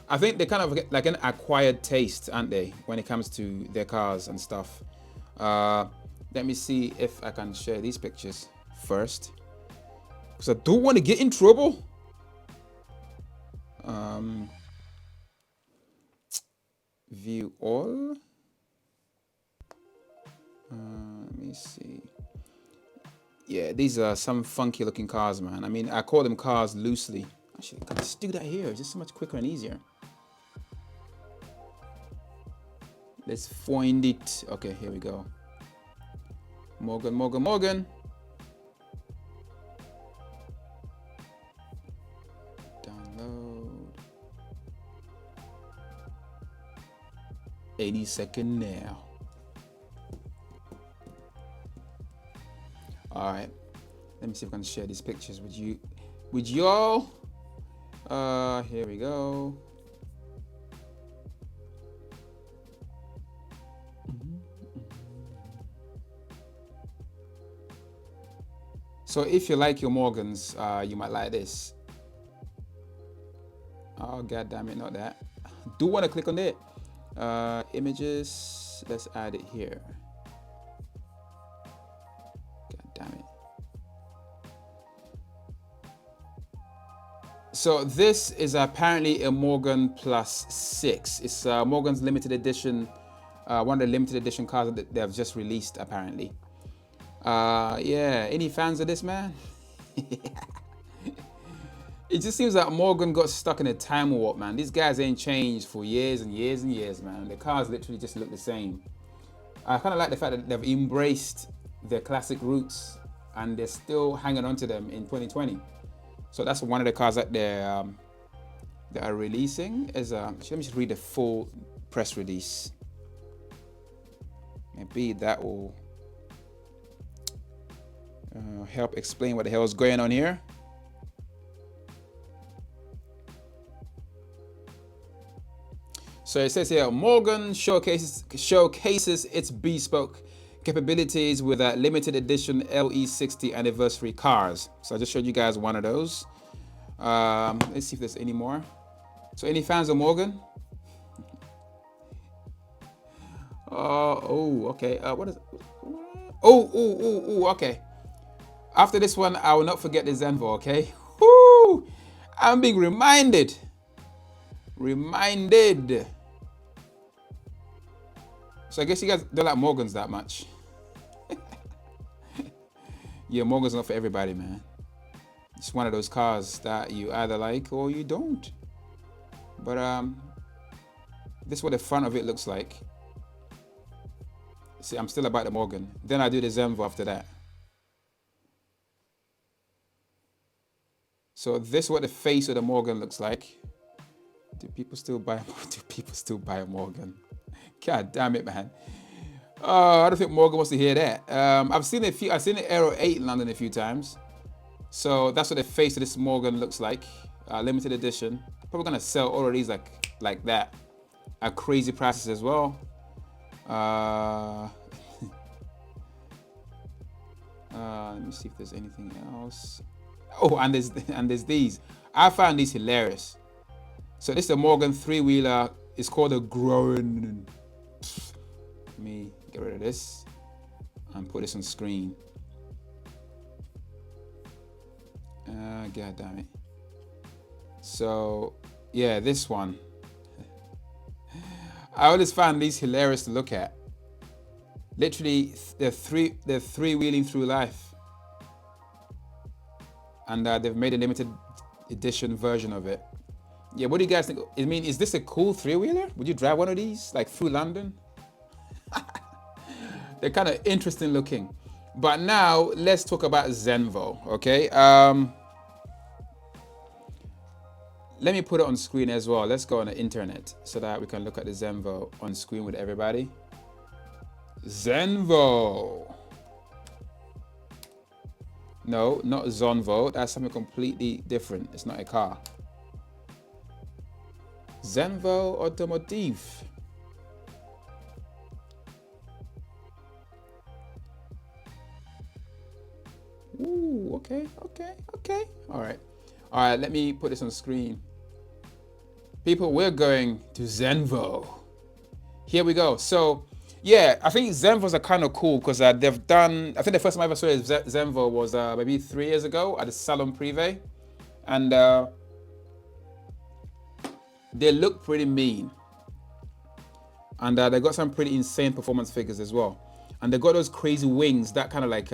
I think they kind of get like an acquired taste, aren't they, when it comes to their cars and stuff. Let me see if I can share these pictures first, because I don't want to get in trouble. View all. Let me see. Yeah, these are some funky looking cars, man. I mean, I call them cars loosely. Actually, I can just do that here. It's just so much quicker and easier. Let's find it. Okay, here we go. Morgan. Download. 80 second now. All right. Let me see if I can share these pictures with you, with y'all. Here we go. So if you like your Morgans, you might like this. Oh, god damn it, not that. Do want to click on it. Images, let's add it here. God damn it. So this is apparently a Morgan Plus 6. It's Morgan's limited edition, one of the limited edition cars that they have just released apparently. Yeah, any fans of this, man? It just seems like Morgan got stuck in a time warp, man. These guys ain't changed for years and years and years, man. The cars literally just look the same. I kind of like the fact that they've embraced their classic roots and they're still hanging on to them in 2020. So that's one of the cars that they are releasing. Let me just read the full press release. Maybe that will help explain what the hell is going on here. So it says here, Morgan showcases its bespoke capabilities with a limited edition LE60 anniversary cars. So I just showed you guys one of those. Let's see if there's any more. So any fans of Morgan? Okay. What is? Okay. After this one, I will not forget the Zenvo. Okay. Woo! I'm being reminded. So I guess you guys don't like Morgans that much. Yeah, Morgan's not for everybody, man. It's one of those cars that you either like or you don't. But this is what the front of it looks like. See, I'm still about the Morgan. Then I do the Zenvo after that. So this is what the face of the Morgan looks like. Do people still buy a Morgan? God damn it, man. I don't think Morgan wants to hear that. I've seen the Aero 8 in London a few times. So that's what the face of this Morgan looks like. Limited edition. Probably gonna sell all of these like that at crazy prices as well. Let me see if there's anything else. Oh, and there's these. I found these hilarious. So this is a Morgan 3-wheeler. It's called a Groen. Let me get rid of this and put this on screen. God damn it. So yeah, this one. I always found these hilarious to look at. Literally, they're three-wheeling through life, and they've made a limited edition version of it. Yeah, what do you guys think? I mean, is this a cool 3-wheeler? Would you drive one of these like through London? They're kind of interesting looking. But now let's talk about Zenvo, okay? Let me put it on screen as well. Let's go on the internet so that we can look at the Zenvo on screen with everybody. Zenvo. No, not Zonvo. That's something completely different. It's not a car. Zenvo Automotive. Ooh, okay. All right, let me put this on screen. People, we're going to Zenvo. Here we go. So, yeah, I think Zenvos are kind of cool because they've done, I think the first time I ever saw a Zenvo was maybe 3 years ago at the Salon Privé. And they look pretty mean. And they got some pretty insane performance figures as well. And they got those crazy wings that kind of like,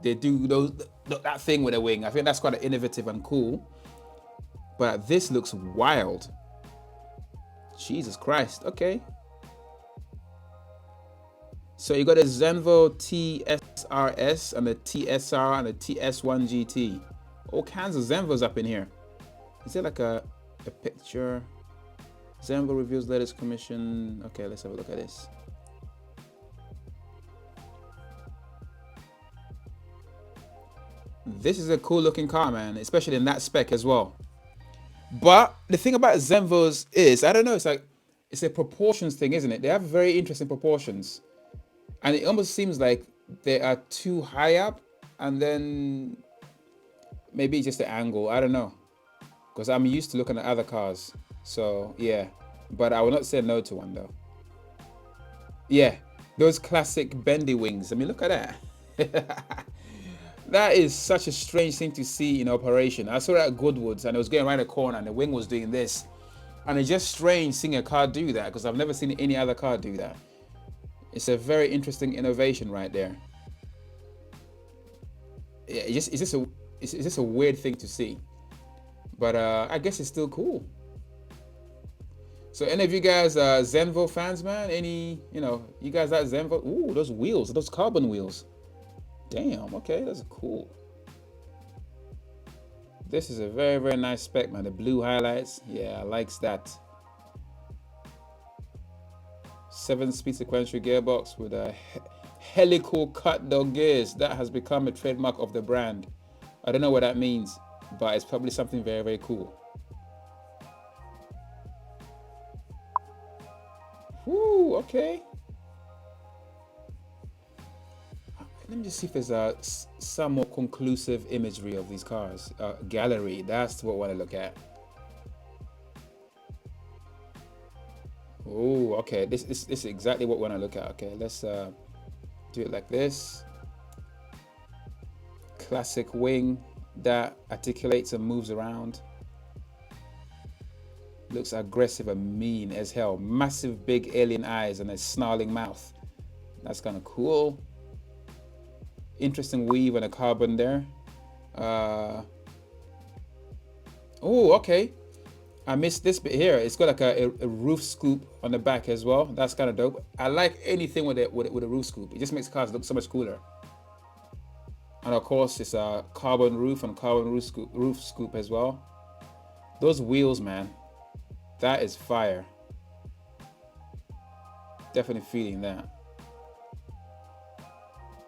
they do that thing with a wing. I think that's quite innovative and cool. But this looks wild. Jesus Christ, okay. So you got a Zenvo TSRS and a TSR and a TS1 GT. All kinds of Zenvos up in here. Is there like a picture? Zenvo reviews latest commission. Okay, let's have a look at this. This is a cool looking car, man, especially in that spec as well. But the thing about Zenvos is, I don't know, it's a proportions thing, isn't it? They have very interesting proportions. And it almost seems like they are too high up, and then maybe just the angle, I don't know. Because I'm used to looking at other cars. So yeah, but I will not say no to one though. Yeah, those classic bendy wings. I mean, look at that. That is such a strange thing to see in operation. I saw it at Goodwood's and it was going around the corner and the wing was doing this. And it's just strange seeing a car do that because I've never seen any other car do that. It's a very interesting innovation right there. Yeah, it's just a weird thing to see. But I guess it's still cool. So any of you guys Zenvo fans, man? Any, you guys like Zenvo? Ooh, those wheels, those carbon wheels. Damn, okay, that's cool. This is a very, very nice spec, man. The blue highlights, yeah, I likes that. 7-speed sequential gearbox with a helical cut dog gears. That has become a trademark of the brand. I don't know what that means, but it's probably something very, very cool. Whoo, okay. Let me just see if there's some more conclusive imagery of these cars. Gallery, that's what I want to look at. Oh, okay. This is exactly what we want to look at. Okay, let's do it like this. Classic wing that articulates and moves around. Looks aggressive and mean as hell. Massive big alien eyes and a snarling mouth. That's kind of cool. Interesting weave and a carbon there. Oh, okay. I missed this bit here. It's got like a roof scoop on the back as well. That's kind of dope. I like anything with a roof scoop. It just makes cars look so much cooler. And of course, it's a carbon roof and carbon roof scoop as well. Those wheels, man, that is fire. Definitely feeling that.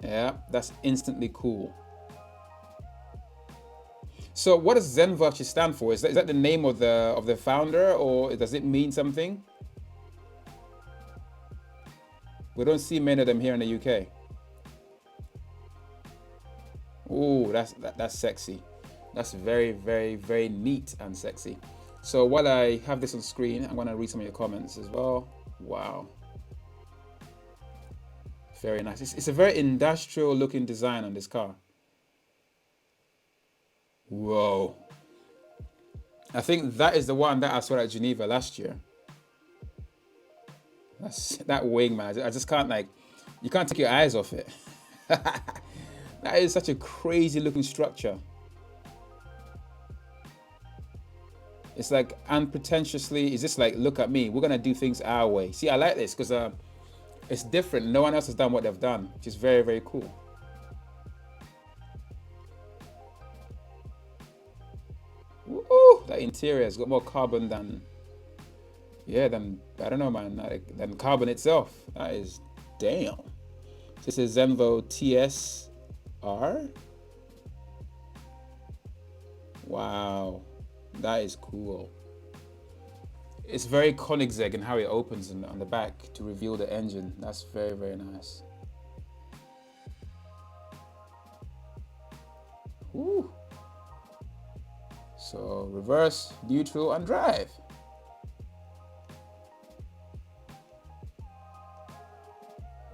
Yeah, that's instantly cool. So what does Zenvo actually stand for? Is that the name of the founder, or does it mean something? We don't see many of them here in the UK. Ooh, that's sexy. That's very, very, very neat and sexy. So while I have this on screen, I'm gonna read some of your comments as well. Wow. Very nice. It's a very industrial looking design on this car. Whoa. I think that is the one that I saw at Geneva last year. That wing, man. I just can't, you can't take your eyes off it. That is such a crazy looking structure. It's like unpretentiously, it's just like, look at me, we're gonna do things our way. See, I like this because it's different. No one else has done what they've done, which is very, very cool. Woo! That interior has got more carbon than, I don't know, man, than carbon itself. That is, damn. This is Zenvo TSR. Wow, that is cool. It's very Koenigsegg in how it opens on the back to reveal the engine. That's very, very nice. Woo. So reverse, neutral, and drive.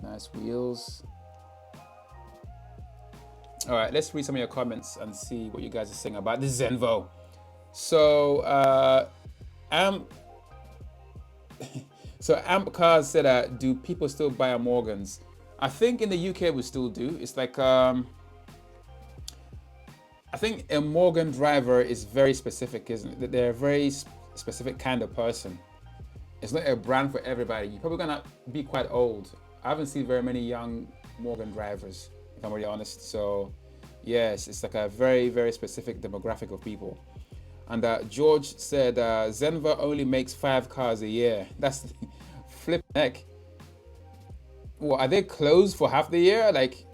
Nice wheels. All right, let's read some of your comments and see what you guys are saying about the Zenvo. So Amp Cars said, do people still buy a Morgans? I think in the UK we still do. It's like, I think a Morgan driver is very specific, isn't it? They're a very specific kind of person. It's not a brand for everybody. You're probably gonna be quite old. I haven't seen very many young Morgan drivers, if I'm really honest. So yes, it's like a very, very specific demographic of people. And George said, Zenva only makes 5 cars a year. That's flip neck. Well, are they closed for half the year? Like,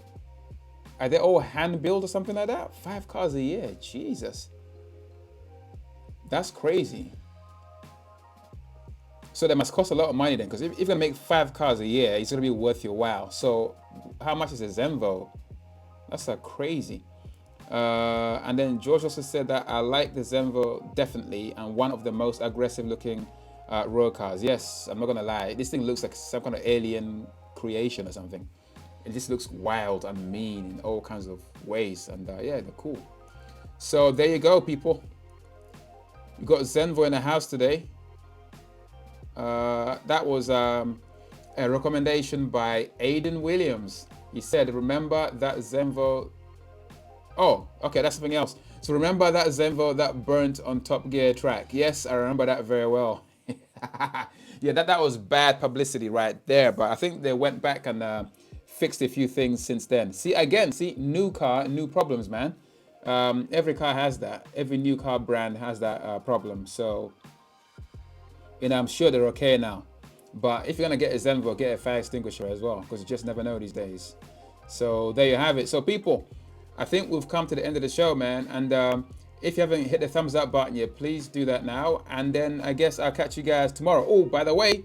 are they all hand built or something like that? 5 cars a year, Jesus. That's crazy. So they must cost a lot of money then, because if you're gonna make 5 cars a year, it's gonna be worth your while. So how much is a Zenvo? That's crazy. And then George also said that I like the Zenvo definitely, and one of the most aggressive looking road cars. Yes, I'm not gonna lie. This thing looks like some kind of alien creation or something. It just looks wild and mean in all kinds of ways. And yeah, they're cool. So there you go, people. We got Zenvo in the house today. That was a recommendation by Aiden Williams. He said, remember that Zenvo. Oh, okay, that's something else. So remember that Zenvo that burnt on Top Gear track. Yes, I remember that very well. Yeah, that was bad publicity right there. But I think they went back and fixed a few things since then. See, again, new car, new problems, man. Every car has that. Every new car brand has that problem. So, you know, I'm sure they're okay now. But if you're going to get a Zenvo, get a fire extinguisher as well, because you just never know these days. So there you have it. So people, I think we've come to the end of the show, man. And if you haven't hit the thumbs up button yet, please do that now. And then I guess I'll catch you guys tomorrow. Oh, by the way,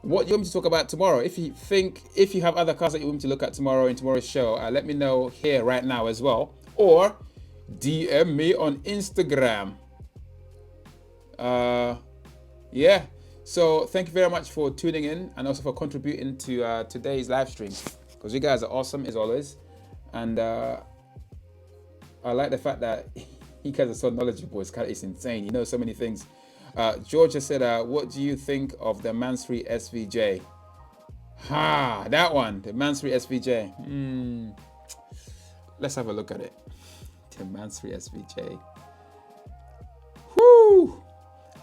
what you want me to talk about tomorrow? If you have other cars that you want me to look at tomorrow in tomorrow's show, let me know here right now as well. Or DM me on Instagram. Yeah. So thank you very much for tuning in and also for contributing to today's live stream, because you guys are awesome as always. And I like the fact that you guys are so knowledgeable. It's insane. You know so many things. Georgia said, what do you think of the Mansory SVJ? That one, the Mansory SVJ. Let's have a look at it. The Mansory SVJ. Whoo!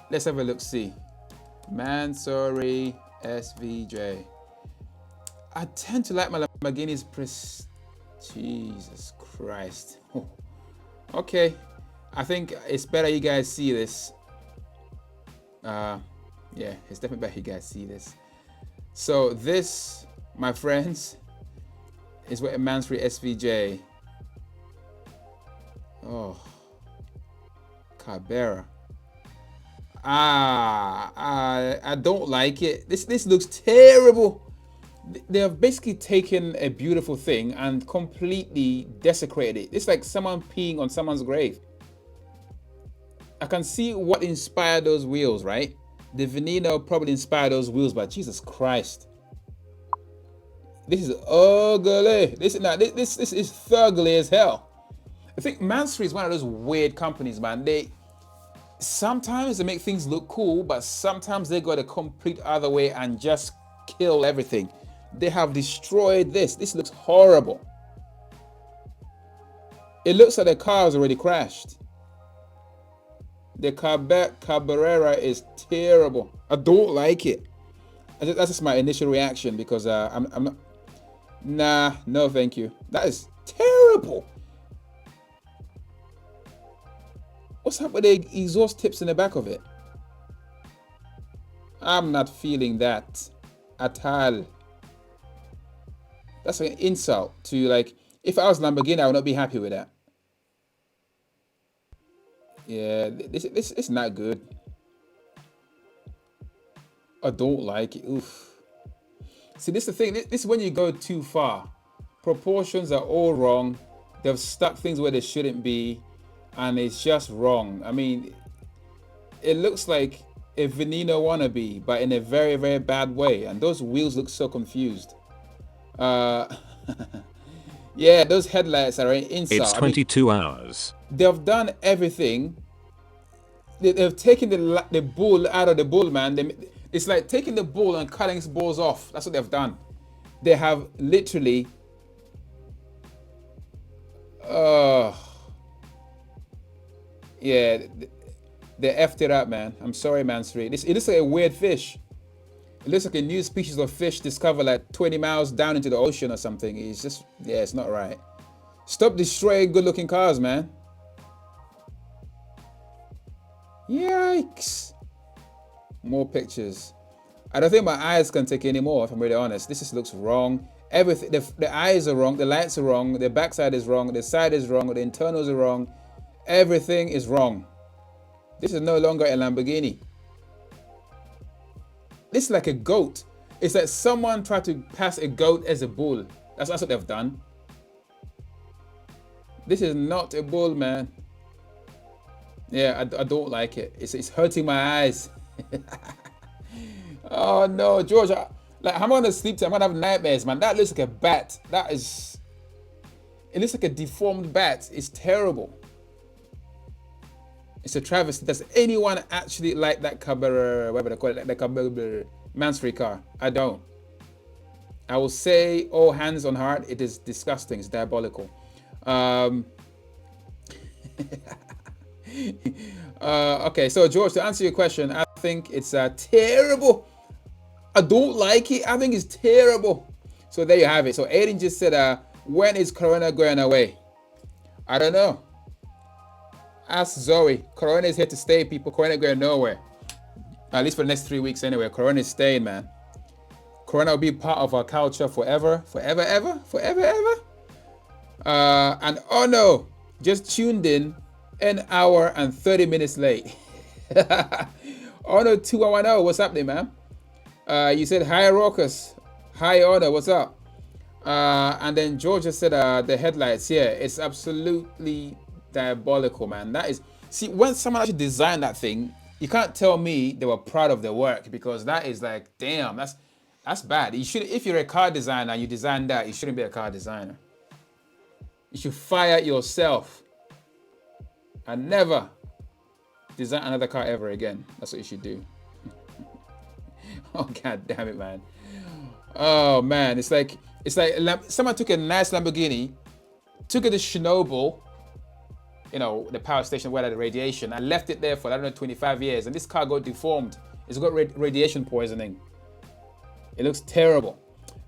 Let's have a look, see. Mansory SVJ. I tend to like my Lamborghini's Jesus Christ. Okay. I think it's better you guys see this. Yeah, it's definitely better you guys see this. So this, my friends, is what a Mansory SVJ. Oh, Cabrera. I don't like it. This looks terrible. They have basically taken a beautiful thing and completely desecrated it. It's like someone peeing on someone's grave. I can see what inspired those wheels, right? The Veneno probably inspired those wheels, but Jesus Christ. This is ugly. This is thugly as hell. I think Mansory is one of those weird companies, man. Sometimes they make things look cool, but sometimes they go the complete other way and just kill everything. They have destroyed this. This looks horrible. It looks like the car has already crashed. The Cabrera is terrible. I don't like it. That's just my initial reaction, because I'm not. Nah, no, thank you. That is terrible. What's up with the exhaust tips in the back of it? I'm not feeling that at all. That's an insult to, like, if I was Lamborghini, I would not be happy with that. Yeah, this is not good. I don't like it. Oof. See, this is the thing. This is when you go too far. Proportions are all wrong. They've stuck things where they shouldn't be, and it's just wrong. I mean, it looks like a Veneno wannabe, but in a very, very bad way. And those wheels look so confused. Yeah, those headlights are an insult. It's 22 hours. They've done everything. They've taken the bull out of the bull, man. It's like taking the bull and cutting its balls off. That's what they've done. They have literally... yeah, they effed it up, man. I'm sorry, Mansory. It looks like a weird fish. It looks like a new species of fish discovered like 20 miles down into the ocean or something. It's just, yeah, it's not right. Stop destroying good-looking cars, man. Yikes. More pictures. I don't think my eyes can take any more, if I'm really honest. This just looks wrong. Everything, the eyes are wrong, the lights are wrong, the backside is wrong, the side is wrong, the internals are wrong. Everything is wrong. This is no longer a Lamborghini. This is like a goat. It's like someone tried to pass a goat as a bull. That's what they've done. This is not a bull, man. Yeah, I don't like it. It's hurting my eyes. Oh no, George. Like, I'm gonna sleep tonight. I'm gonna have nightmares, man. That looks like a bat. It looks like a deformed bat. It's terrible. It's a travesty. Does anyone actually like that Cabrera, whatever they call it, the Cabrera Mansory car? I don't. I will say, all hands on heart, it is disgusting. It's diabolical. Okay, so George, to answer your question, I think it's terrible. I don't like it. I think it's terrible. So there you have it. So Aiden just said, when is Corona going away? I don't know. Ask Zoe. Corona is here to stay, people. Corona going nowhere. At least for the next 3 weeks anyway. Corona is staying, man. Corona will be part of our culture forever. Forever, ever. Forever, ever. And oh no, just tuned in an hour and 30 minutes late. Honor 2110, what's happening, man? You said hi, Raucus. Hi, Honor, what's up? And then Georgia said the headlights. Yeah, it's absolutely diabolical, man. That is, see, when someone actually designed that thing, you can't tell me they were proud of their work, because that is like, damn, that's bad. You should, if you're a car designer and you design that, you shouldn't be a car designer. You should fire yourself and never design another car ever again. That's what you should do. Oh, god damn it, man. Oh man, it's like someone took a nice Lamborghini, took it to Chernobyl, you know, the power station where the radiation, and left it there for, I don't know, 25 years, and this car got deformed. It's got radiation poisoning. It looks terrible.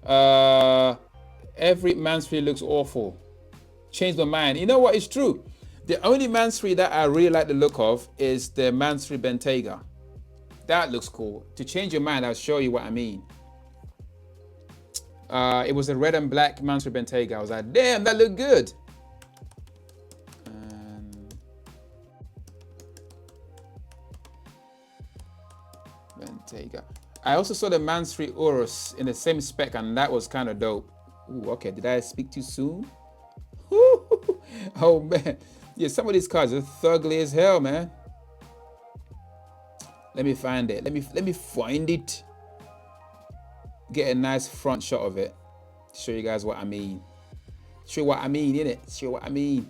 Every Mansory looks awful. Changed my mind. You know what? It's true. The only Mansory that I really like the look of is the Mansory Bentayga. That looks cool. To change your mind, I'll show you what I mean. It was a red and black Mansory Bentayga. I was like, damn, that looked good. Bentayga. I also saw the Mansory Urus in the same spec, and that was kind of dope. Ooh, okay, did I speak too soon? Oh man, yeah, some of these cars are thugly as hell, man. Let me find it. Let me find it. Get a nice front shot of it. Show you guys what I mean. Show what I mean, innit? Show what I mean.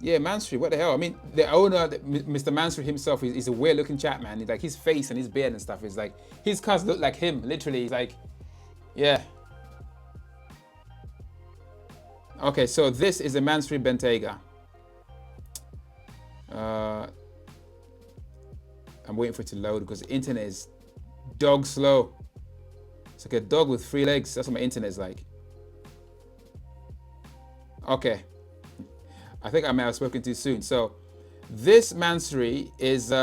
Yeah, Mansory, what the hell? I mean, the owner, Mr. Mansory himself, is a weird-looking chap, man. He's like, his face and his beard and stuff is like, his cars look like him, literally. He's like, yeah. Okay, so this is a Mansory Bentayga. I'm waiting for it to load because the internet is dog slow. It's like a dog with 3 legs. That's what my internet is like. Okay. I think I may have spoken too soon. So this Mansory is, if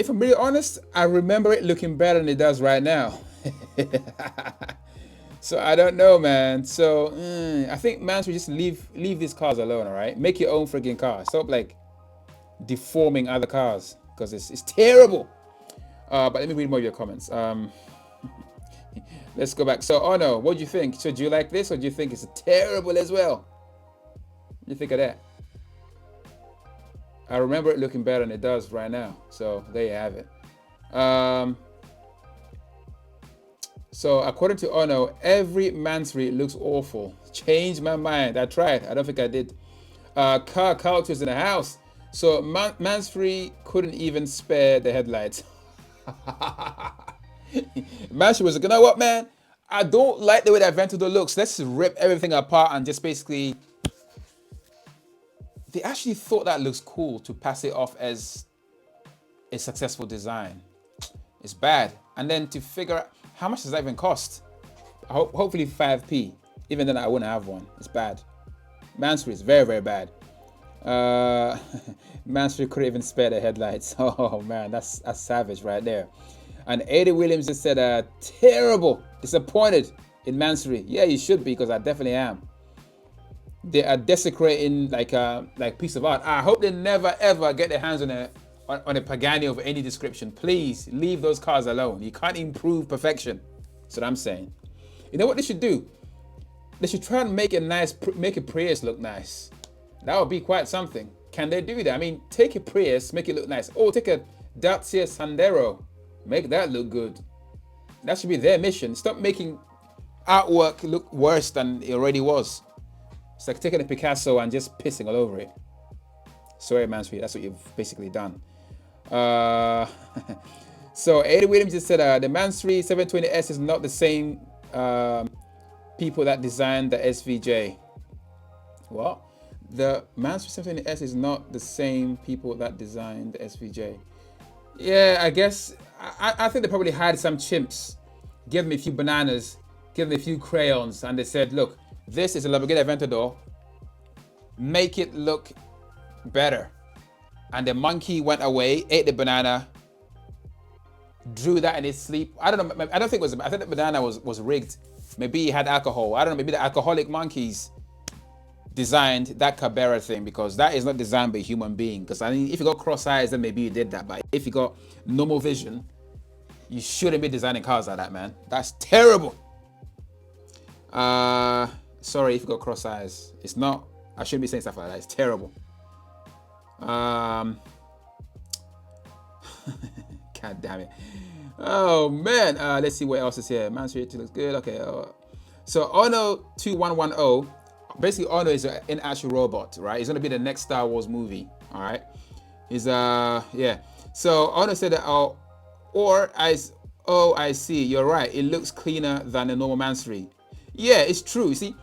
I'm really honest, I remember it looking better than it does right now. So I don't know, man. So I think Mansory, just leave these cars alone, all right? Make your own friggin' car. Stop like deforming other cars, because it's terrible. But let me read more of your comments. Let's go back. So, oh no, what do you think? So do you like this, or do you think it's terrible as well? What do you think of that? I remember it looking better than it does right now. So there you have it. So according to Ono, every Mansory looks awful. Changed my mind. I tried. I don't think I did. Car cultures in the house. So Mansory couldn't even spare the headlights. Mansory was like, you know what, man? I don't like the way that Aventador looks. Let's rip everything apart and just basically... They actually thought that looks cool to pass it off as a successful design. It's bad. And then to figure out, how much does that even cost? Hopefully 5p. Even then I wouldn't have one. It's bad. Mansory is very, very bad. Mansory couldn't even spare the headlights. Oh man, that's savage right there. And Eddie Williams just said, terrible, disappointed in Mansory. Yeah, you should be, because I definitely am. They are desecrating like piece of art. I hope they never ever get their hands on a Pagani of any description. Please leave those cars alone. You can't improve perfection. That's what I'm saying. You know what they should do? They should try and make a Prius look nice. That would be quite something. Can they do that? I mean, take a Prius, make it look nice. Or take a Dacia Sandero. Make that look good. That should be their mission. Stop making artwork look worse than it already was. It's like taking a Picasso and just pissing all over it. Sorry, Mansfield, that's what you've basically done. So Eddie Williams just said the Mansfield 720S is not the same people that designed the SVJ. Well, the Mansfield 720S is not the same people that designed the SVJ. Yeah, I guess I think they probably had some chimps, give them a few bananas, give them a few crayons, and they said, look, this is a Lamborghini Aventador. Make it look better. And the monkey went away, ate the banana, drew that in his sleep. I don't know. I don't think it was. I think the banana was rigged. Maybe he had alcohol. I don't know. Maybe the alcoholic monkeys designed that Cabrera thing, because that is not designed by a human being. Because I mean, if you got cross eyes, then maybe you did that. But if you got normal vision, you shouldn't be designing cars like that, man. That's terrible. Sorry if you got cross eyes. It's not. I shouldn't be saying stuff like that. It's terrible. God damn it. Oh man. Let's see what else is here. Mansfield looks good. Okay. So Ono 2110. Basically, Ono is an actual robot, right? It's gonna be the next Star Wars movie. All right. Is yeah. So Ono said that I see. You're right. It looks cleaner than a normal Mansfield. Yeah, it's true. You see,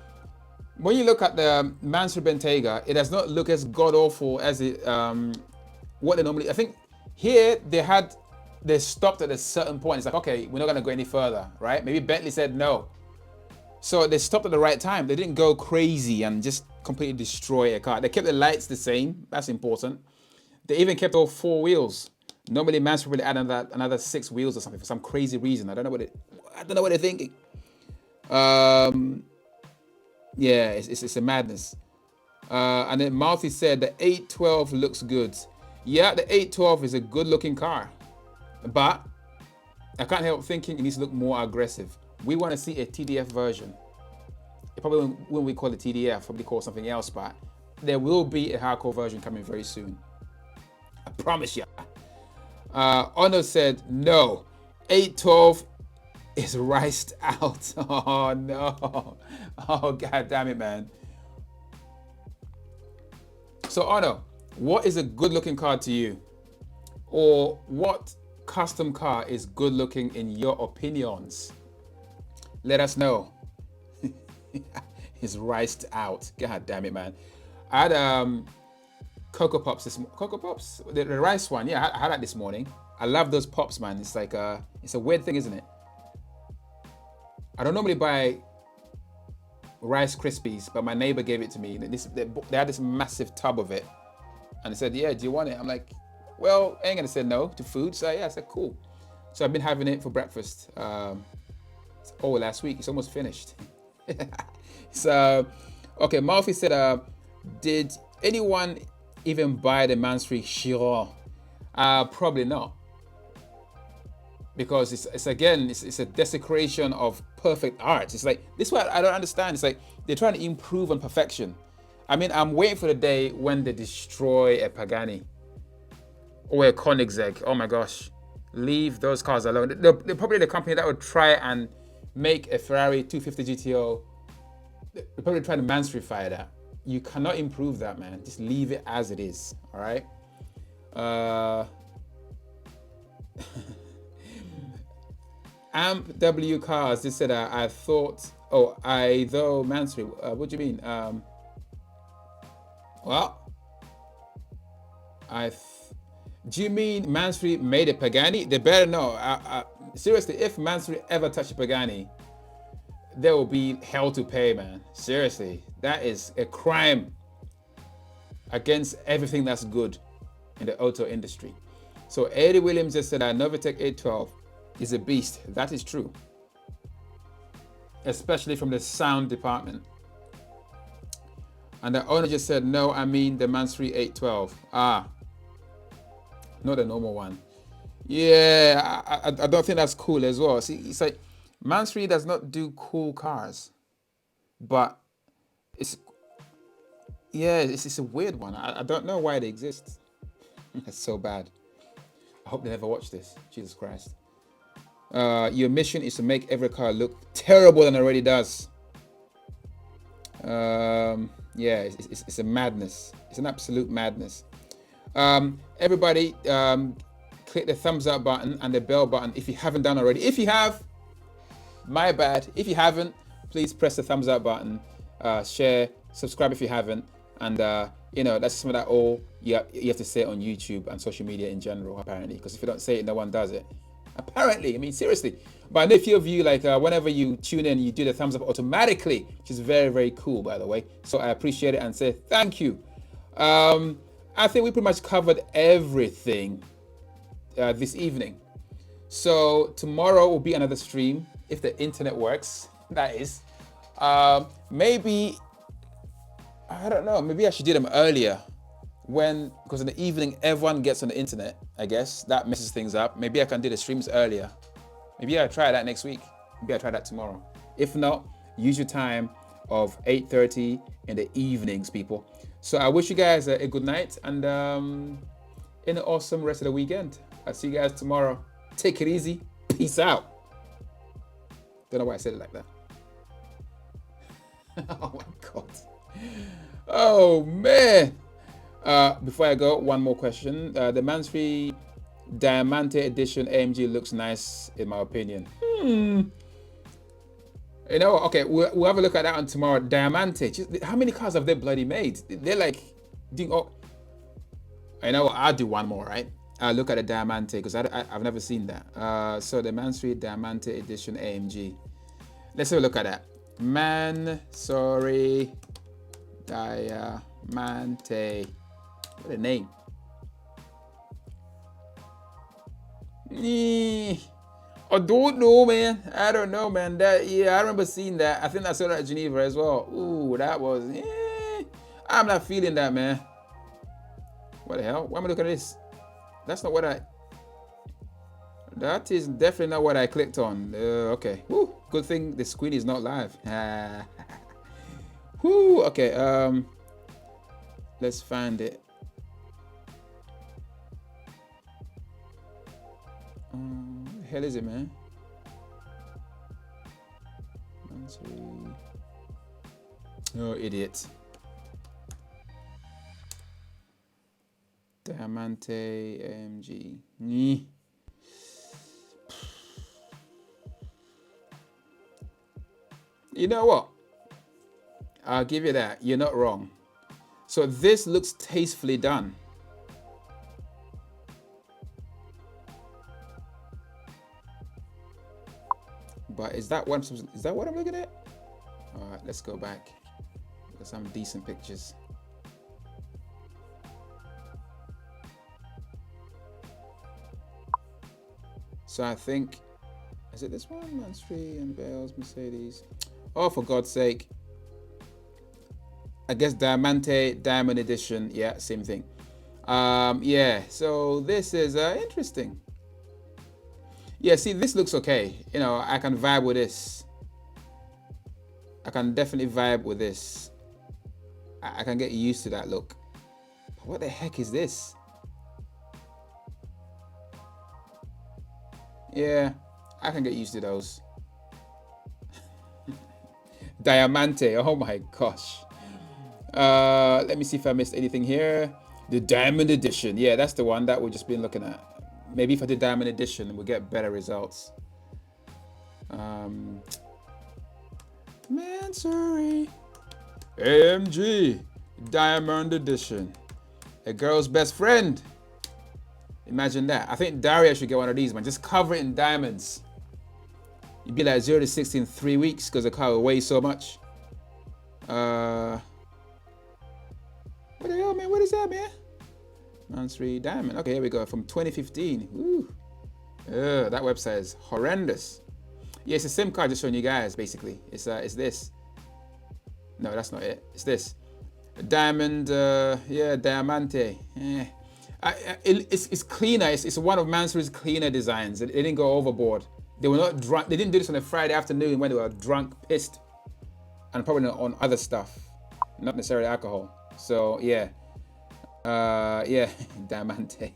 when you look at the Mansfield Bentayga, it does not look as god awful as it what they normally. I think here they stopped at a certain point. It's like, okay, we're not gonna go any further, right? Maybe Bentley said no, so they stopped at the right time. They didn't go crazy and just completely destroy a car. They kept the lights the same. That's important. They even kept all 4 wheels. Normally, Mansfield really add another 6 wheels or something for some crazy reason. I don't know what they're thinking. Yeah, it's a madness. And then Malthy said the 812 looks good. Yeah, the 812 is a good looking car, but I can't help thinking it needs to look more aggressive. We want to see a TDF version. It probably when we call it TDF, probably call something else, but there will be a hardcore version coming very soon. I promise you. Ono said no. 812 is riced out. Oh no. Oh god damn it, man. So Ono, what is a good looking car to you? Or what custom car is good looking in your opinions? Let us know. It's riced out. God damn it, man. I had Cocoa Pops Cocoa Pops? The rice one. Yeah, I had that this morning. I love those pops, man. It's like it's a weird thing, isn't it? I don't normally buy Rice Krispies, but my neighbor gave it to me. They had this massive tub of it, and they said, "Yeah, do you want it?" I'm like, "Well, I ain't gonna say no to food." So yeah, I said, "Cool." So I've been having it for breakfast. Last week. It's almost finished. So, okay. Murphy said, "Did anyone even buy the Mansfield Chiron?" Probably not. Because it's a desecration of perfect art. It's like, this is what I don't understand. It's like they're trying to improve on perfection. I mean, I'm waiting for the day when they destroy a Pagani or a Koenigsegg. Oh my gosh, leave those cars alone. They're probably the company that would try and make a Ferrari 250 GTO. They're probably trying to Mansfieldify that. You cannot improve that, man. Just leave it as it is. All right. Amp W Cars just said, I thought, Mansfield. What do you mean? Do you mean Mansfield made a Pagani? They better know. Seriously, if Mansfield ever touch a Pagani, there will be hell to pay, man. Seriously, that is a crime against everything that's good in the auto industry. So Eddie Williams just said, Novitec 812 is a beast. That is true, especially from the sound department. And the owner just said, no, I mean the Mansfield 812. Not the normal one. Yeah, I don't think that's cool as well. See, it's like Mansfield does not do cool cars, but it's a weird one. I don't know why it exists. It's so bad. hope they never watch this. Jesus Christ. Your mission is to make every car look terrible than it already does. Yeah, it's a madness. It's an absolute madness. Everybody, click the thumbs up button and the bell button if you haven't done already. If you have, my bad. If you haven't, please press the thumbs up button, share, subscribe if you haven't, and you know, that's some of that all you have to say on YouTube and social media in general, apparently, because if you don't say it, no one does it. Apparently, I mean, seriously. But I know a few of you, like, whenever you tune in, you do the thumbs up automatically, which is very, very cool, by the way. So I appreciate it and say thank you. I think we pretty much covered everything this evening. So tomorrow will be another stream, if the internet works, that is. Maybe, I don't know, maybe I should do them earlier. Because in the evening, everyone gets on the internet, I guess. That messes things up. Maybe I can do the streams earlier. Maybe I'll try that next week. Maybe I'll try that tomorrow. If not, use your time of 8:30 in the evenings, people. So I wish you guys a good night and an awesome rest of the weekend. I'll see you guys tomorrow. Take it easy. Peace out. Don't know why I said it like that. Oh my God. Oh man. Before I go, one more question. The Mansfield Diamante Edition AMG looks nice, in my opinion. You know, okay, we'll have a look at that one tomorrow. Diamante. How many cars have they bloody made? They're like doing. Oh, I know. I'll do one more, right? I'll look at the Diamante because I've never seen that. So the Mansfield Diamante Edition AMG. Let's have a look at that. Diamante. What a name. I don't know, man. I don't know, man. I remember seeing that. I think I saw that at Geneva as well. Ooh, that was. I'm not feeling that, man. What the hell? Why am I looking at this? That's not what I. That is definitely not what I clicked on. Okay. Woo. Good thing the screen is not live. Woo. Okay. Let's find it. What the hell is it, man? Oh, idiot. Diamante AMG. You know what? I'll give you that. You're not wrong. So this looks tastefully done. But is that what I'm looking at? All right, let's go back. Look at some decent pictures. So I think, is it this one? Mansfield and Bales, Mercedes. Oh, for God's sake. I guess Diamante, Diamond Edition. Yeah, same thing. Yeah, so this is interesting. Yeah, see, this looks okay. You know, I can vibe with this. I can definitely vibe with this. I can get used to that look. But what the heck is this? Yeah, I can get used to those. Diamante, oh my gosh. Let me see if I missed anything here. The Diamond Edition. Yeah, that's the one that we've just been looking at. Maybe if I do Diamond Edition, we'll get better results. Man, sorry. AMG Diamond Edition. A girl's best friend. Imagine that. I think Daria should get one of these, man. Just cover it in diamonds. You'd be like 0 to 60 in 3 weeks because the car will weigh so much. What the hell, man? What is that, man? Mansfield Diamond. Okay, here we go. From 2015. Ooh. That website is horrendous. Yeah, it's the same car, just showing you guys, basically. It's this. No, that's not it. It's this. Diamond, yeah, Diamante. It's cleaner. It's one of Mansfield's cleaner designs. They didn't go overboard. They were not drunk. They didn't do this on a Friday afternoon when they were drunk, pissed, and probably on other stuff, not necessarily alcohol. So yeah, yeah, Diamante.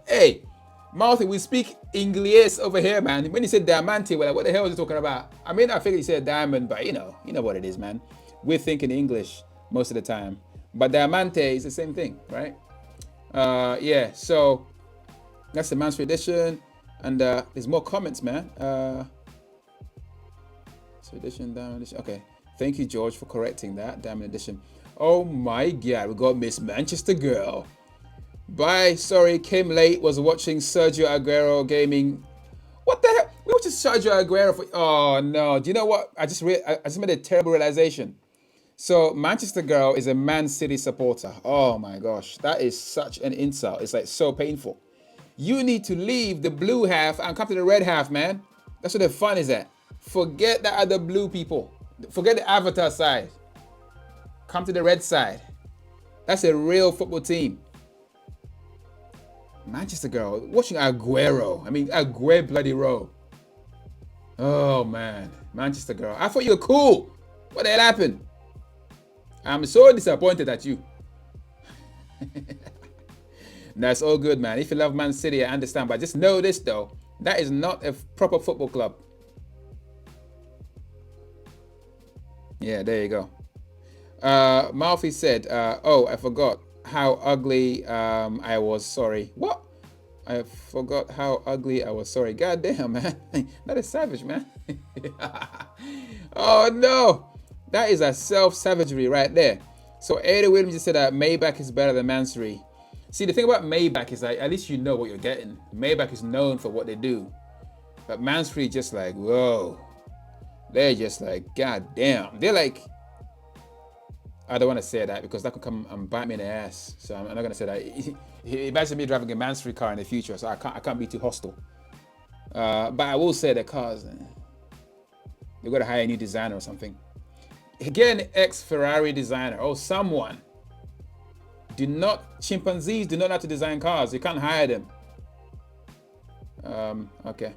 Hey, Mouthy, we speak English over here, man. When you said diamante, we're like, what the hell is he talking about? I mean, I figured he said diamond, but you know what it is, man. We're thinking English most of the time. But diamante is the same thing, right? Yeah, so that's the Mansfield edition. And there's more comments, man. So edition, diamond edition. Okay. Thank you, George, for correcting that. Diamond edition. Oh my God, we got Miss Manchester Girl. Bye. Sorry, came late. Was watching Sergio Aguero gaming. What the hell? We watching Sergio Aguero for. Oh no. Do you know what? I just made a terrible realization. So Manchester Girl is a Man City supporter. Oh my gosh, that is such an insult. It's like so painful. You need to leave the blue half and come to the red half, man. That's where the fun is at. Forget the other blue people. Forget the avatar side. Come to the red side. That's a real football team. Manchester Girl, watching Aguero. I mean, Aguero bloody row. Oh man, Manchester Girl. I thought you were cool. What the hell happened? I'm so disappointed at you. That's all good, man. If you love Man City, I understand. But just know this, though. That is not a proper football club. Yeah, there you go. Malfi said, oh, I forgot how ugly I was. Sorry. What? I forgot how ugly I was. Sorry. God damn, man. That is savage, man. Oh, no. That is a self-savagery right there. So Ada Williams just said that Maybach is better than Mansory. See, the thing about Maybach is that at least you know what you're getting. Maybach is known for what they do. But Mansory just like, whoa. They're just like, god damn. They're like, I don't want to say that because that could come and bite me in the ass. So I'm not going to say that. Imagine me driving a Mansory car in the future, so I can't be too hostile. But I will say the cars, they've got to hire a new designer or something. Again, ex-Ferrari designer or someone. Chimpanzees do not know how to design cars. You can't hire them. Okay.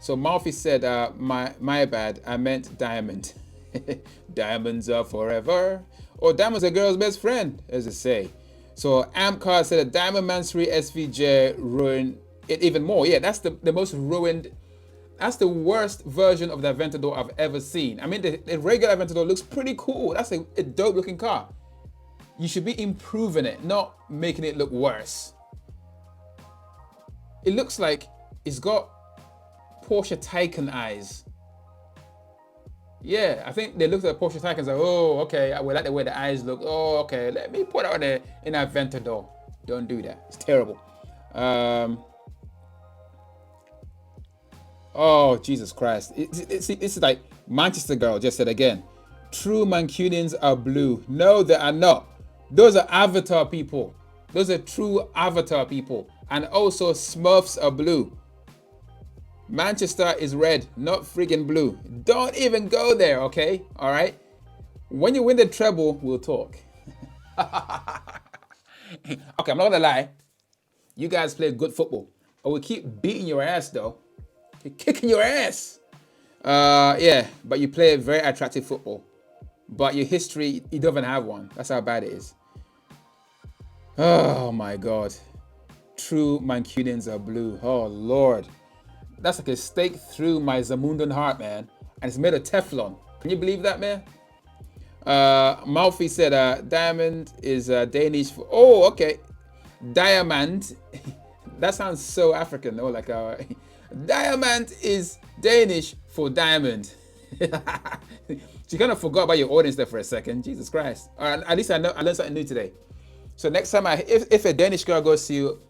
So Murphy said, my bad, I meant diamond. Diamonds are forever. Or diamonds are a girl's best friend, as they say. So Amcar said a Diamond Mansory SVJ ruined it even more. Yeah, that's the most ruined. That's the worst version of the Aventador I've ever seen. I mean, the regular Aventador looks pretty cool. That's a dope looking car. You should be improving it, not making it look worse. It looks like it's got Porsche Taycan eyes. Yeah, I think they looked at Porsche Taycan and said, oh, okay, I like the way the eyes look. Oh, okay, let me put it on in Aventador. Don't do that. It's terrible. Oh, Jesus Christ. This is like Manchester Girl just said again. True Mancunians are blue. No, they are not. Those are Avatar people. Those are true Avatar people. And also Smurfs are blue. Manchester is red, not friggin' blue. Don't even go there, okay? All right? When you win the treble, we'll talk. Okay, I'm not gonna lie. You guys play good football. But we keep beating your ass, though. Keep kicking your ass. Yeah, but you play very attractive football. But your history, you don't even have one. That's how bad it is. Oh, my God. True Mancunians are blue. Oh, Lord. That's like a stake through my Zamundan heart, man. And it's made of Teflon. Can you believe that, man? Malfi said, diamond is Danish for... Oh, okay. Diamond. That sounds so African, though. Like, diamond is Danish for diamond. You kind of forgot about your audience there for a second. Jesus Christ. At least I learned something new today. So next time, if a Danish girl goes to you,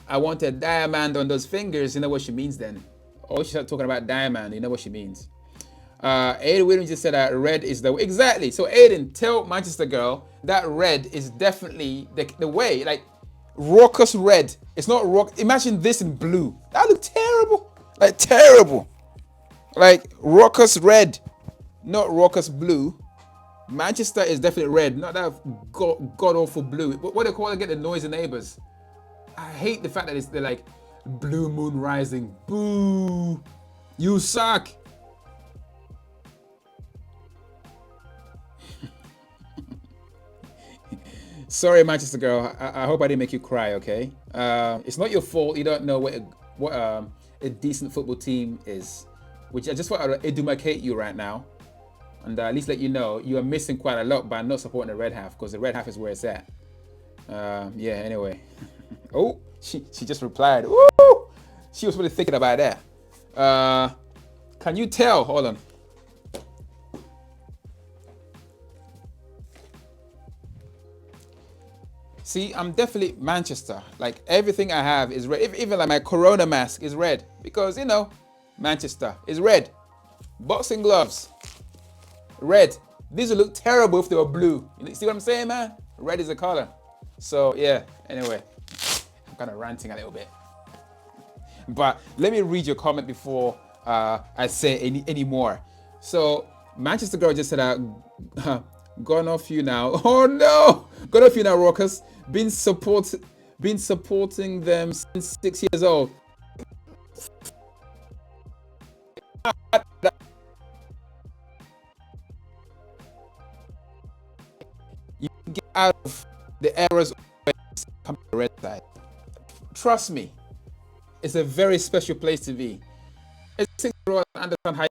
I want a diamond on those fingers, you know what she means then. Or she's talking about diamond, you know what she means. Aiden Williams just said that red is the way. Exactly. So Aiden, tell Manchester Girl that red is definitely the way. Like raucous red. It's not rock. Imagine this in blue. That look terrible. Like terrible. Like raucous red, not raucous blue. Manchester is definitely red, not that god awful blue. What they call it? Get the noisy neighbors. I hate the fact that they're like blue moon rising. Boo! You suck. Sorry, Manchester girl. I hope I didn't make you cry. Okay. It's not your fault. You don't know what a decent football team is, which I just want to educate you right now, and at least let you know you are missing quite a lot by not supporting the red half, because the red half is where it's at. Yeah. Anyway. Oh, she just replied. Woo! She was really thinking about that. Can you tell? Hold on. See, I'm definitely Manchester. Like everything I have is red. Even like my Corona mask is red because Manchester is red. Boxing gloves, red. These would look terrible if they were blue. You see what I'm saying, man? Red is a color. So yeah. Anyway, I'm kind of ranting a little bit. But let me read your comment before I say any more. So Manchester girl just said, "Gone off you now." Oh no, gone off you now, Rockers. Been supporting them since 6 years old. You get out of the errors come to the red side. Trust me, it's a very special place to be. It's 6-year-old, I understand how you.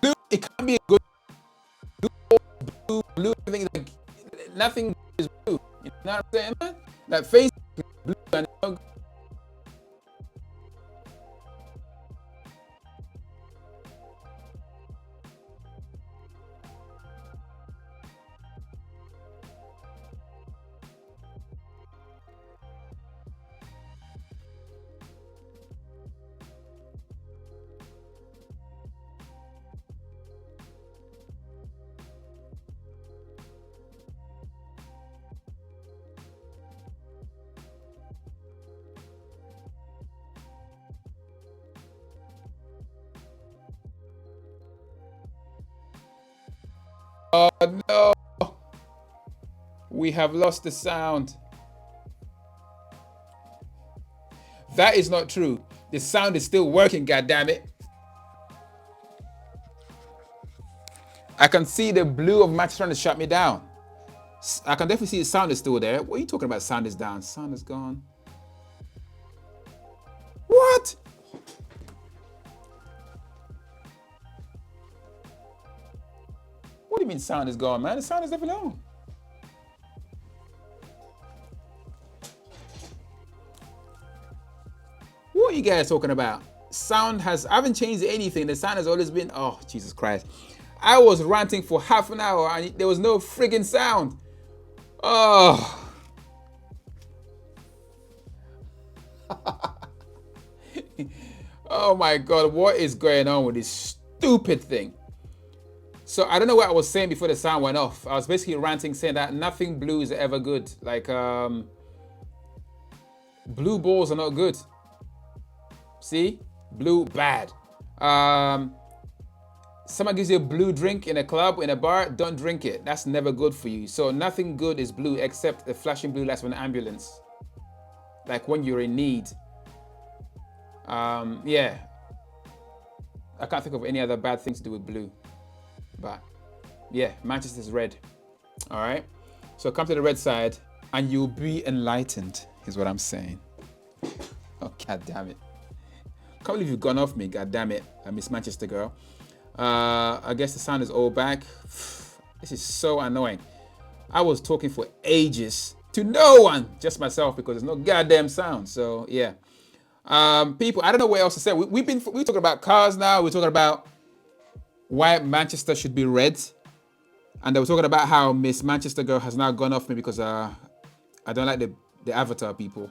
Blue, it can't be a good blue thing. Like, nothing is blue. You know what I'm saying, man? Like face is blue and oh no, we have lost the sound. That is not true. The sound is still working, goddammit. I can see the blue of Manchester trying to shut me down. I can definitely see the sound is still there. What are you talking about? Sound is down. Sound is gone. What? What do you mean sound is gone, man? The sound is definitely on. What are you guys talking about? Sound has, I haven't changed anything. The sound has always been, oh, Jesus Christ. I was ranting for half an hour and there was no friggin' sound. Oh. Oh my God, what is going on with this stupid thing? So I don't know what I was saying before the sound went off. I was basically ranting saying that nothing blue is ever good. Like, blue balls are not good. See? Blue, bad. Someone gives you a blue drink in a club, in a bar, don't drink it. That's never good for you. So nothing good is blue except the flashing blue lights of an ambulance. Like when you're in need. Yeah. I can't think of any other bad things to do with blue. But yeah, Manchester's red. All right. So come to the red side and you'll be enlightened, is what I'm saying. Oh, God damn it. Can't believe you've gone off me, god damn it. I miss Manchester girl. I guess the sound is all back. This is so annoying. I was talking for ages to no one, just myself, because there's no goddamn sound. So yeah. People, I don't know what else to say. We're talking about cars now. We're talking about why Manchester should be red. And they were talking about how Miss Manchester girl has now gone off me because I don't like the avatar people.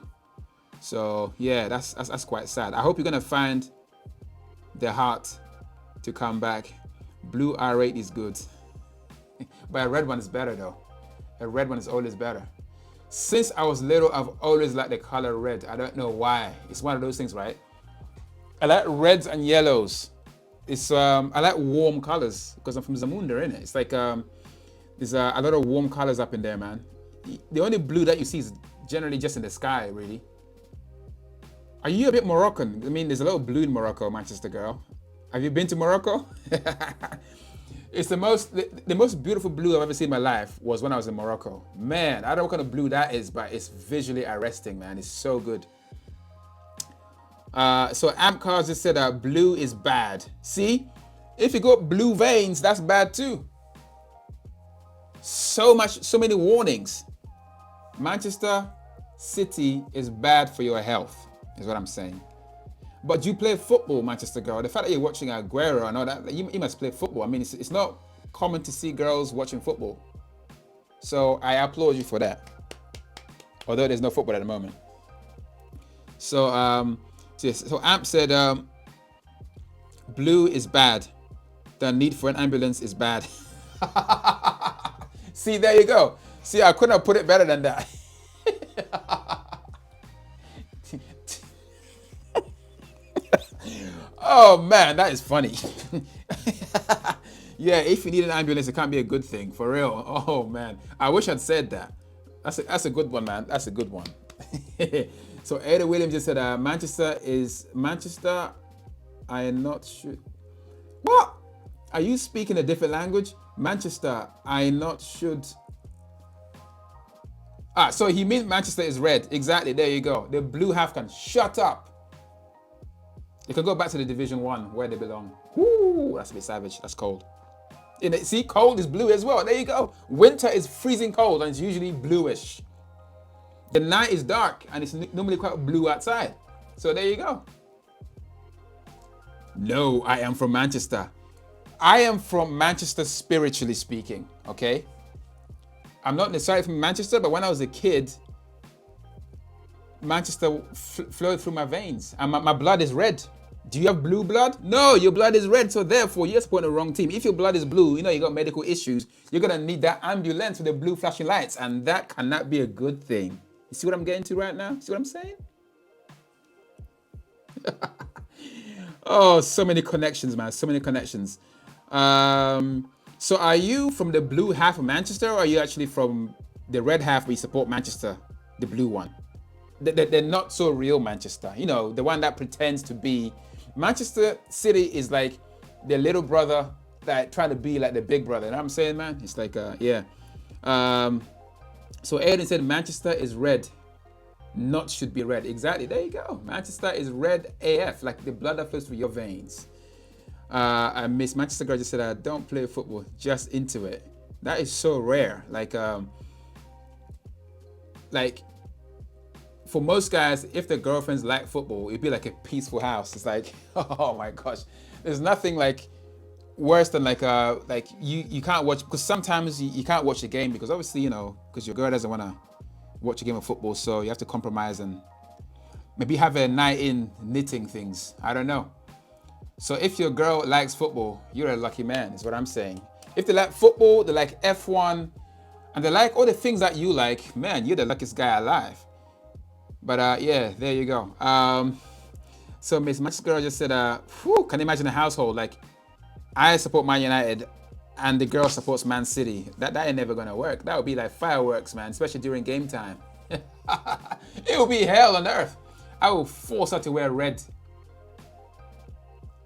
So yeah, that's quite sad. I hope you're gonna find the heart to come back. Blue R8 is good, but a red one is better though. A red one is always better. Since I was little, I've always liked the color red. I don't know why. It's one of those things, right? I like reds and yellows. It's I like warm colors because I'm from Zamunda, innit? It's like there's a lot of warm colors up in there, man. The only blue that you see is generally just in the sky, really. Are you a bit Moroccan? I mean, there's a little blue in Morocco, Manchester girl. Have you been to Morocco? It's the most beautiful blue I've ever seen in my life was when I was in Morocco. Man, I don't know what kind of blue that is, but it's visually arresting, man. It's so good. So Amp Cars just said blue is bad. See, if you got blue veins, that's bad too. So many warnings. Manchester City is bad for your health, is what I'm saying. But you play football, Manchester girl. The fact that you're watching Aguero and all that, you must play football. I mean, it's not common to see girls watching football. So I applaud you for that. Although there's no football at the moment. So Amp said blue is bad. The need for an ambulance is bad. See, there you go. See, I couldn't have put it better than that. Oh man, that is funny. Yeah, if you need an ambulance, it can't be a good thing, for real. Oh man, I wish I'd said that. That's a good one, man. That's a good one. So Ada Williams just said, Manchester. I am not sure. What? Are you speaking a different language? Manchester. I not should. So he means Manchester is red. Exactly. There you go. The blue half can shut up. You can go back to the Division 1 where they belong. Woo, that's a bit savage. That's cold. See, cold is blue as well. There you go. Winter is freezing cold and it's usually bluish. The night is dark and it's normally quite blue outside. So there you go. No, I am from Manchester. I am from Manchester spiritually speaking, okay? I'm not necessarily from Manchester, but when I was a kid, Manchester flowed through my veins and my blood is red. Do you have blue blood? No, your blood is red, so therefore you're supporting the wrong team. If your blood is blue, you got medical issues, you're gonna need that ambulance with the blue flashing lights, and that cannot be a good thing. You see what I'm getting to right now? See what I'm saying? Oh, so many connections, man, so many connections. So are you from the blue half of Manchester, or are you actually from the red half where you support Manchester, the blue one? They're not so real Manchester, the one that pretends to be. Manchester City is like the little brother that trying to be like the big brother. You know what I'm saying, man? It's like, yeah. So Aiden said Manchester is red, not should be red. Exactly, there you go. Manchester is red AF, like the blood that flows through your veins. I miss Manchester girl just said, I don't play football, just into it. That is so rare. Like for most guys, if their girlfriends like football, it'd be like a peaceful house. It's like, oh my gosh, there's nothing like worse than like you can't watch, because sometimes you can't watch a game because obviously because your girl doesn't want to watch a game of football, so you have to compromise and maybe have a night in knitting things. I don't know. So if your girl likes football, you're a lucky man, is what I'm saying. If they like football, they like F1, and they like all the things that you like, man, you're the luckiest guy alive. But yeah, there you go. So Miss Manchester girl just said, can you imagine a household like I support Man United and the girl supports Man City? That ain't never gonna work. That would be like fireworks, man, especially during game time. It will be hell on earth. I will force her to wear red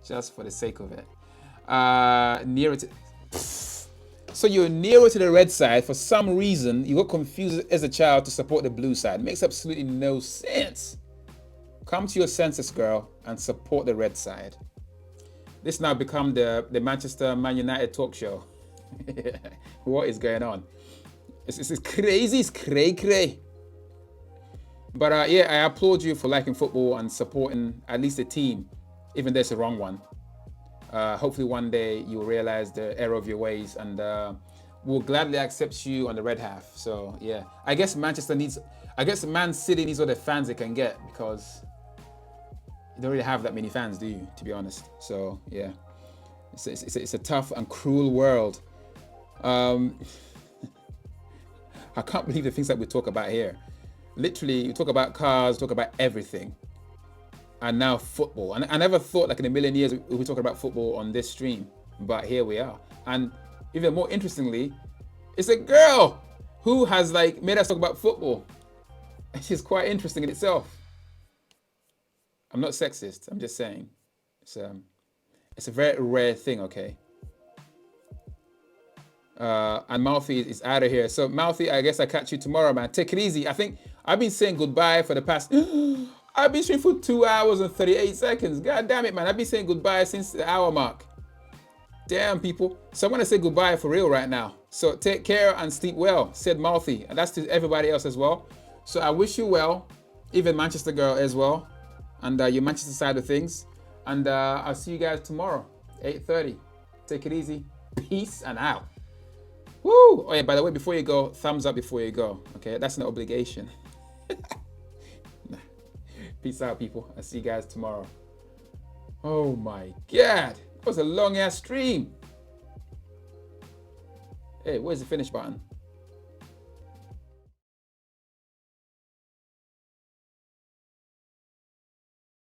just for the sake of it. Nearer to. So you're nearer to the red side. For some reason, you got confused as a child to support the blue side. It makes absolutely no sense. Come to your senses, girl, and support the red side. This now become the Manchester Man United talk show. What is going on? It's crazy. It's cray. But yeah, I applaud you for liking football and supporting at least a team, even though it's the wrong one. Hopefully one day you'll realize the error of your ways and we'll gladly accept you on the red half. So yeah, I guess Man City needs all the fans they can get, because you don't really have that many fans, do you, to be honest? So yeah, it's a tough and cruel world. I can't believe the things that we talk about here. Literally, we talk about cars, talk about everything. And now football. And I never thought like in a million years we'd be talking about football on this stream, but here we are. And even more interestingly, it's a girl who has like made us talk about football. Which is quite interesting in itself. I'm not sexist. I'm just saying it's a very rare thing, okay? And Mouthy is out of here. So Mouthy, I guess I catch you tomorrow, man. Take it easy. I think I've been saying goodbye for the past. I've been streaming for 2 hours and 38 seconds. God damn it, man. I've been saying goodbye since the hour mark. Damn, people. So I'm gonna say goodbye for real right now. So take care and sleep well, said Mouthy. And that's to everybody else as well. So I wish you well, even Manchester girl as well, and your Manchester side of things. And I'll see you guys tomorrow, 8:30. Take it easy. Peace and out. Woo! Oh yeah, by the way, before you go, thumbs up before you go. Okay, that's an obligation. Peace out, people. I'll see you guys tomorrow. Oh my God, that was a long ass stream. Hey, where's the finish button?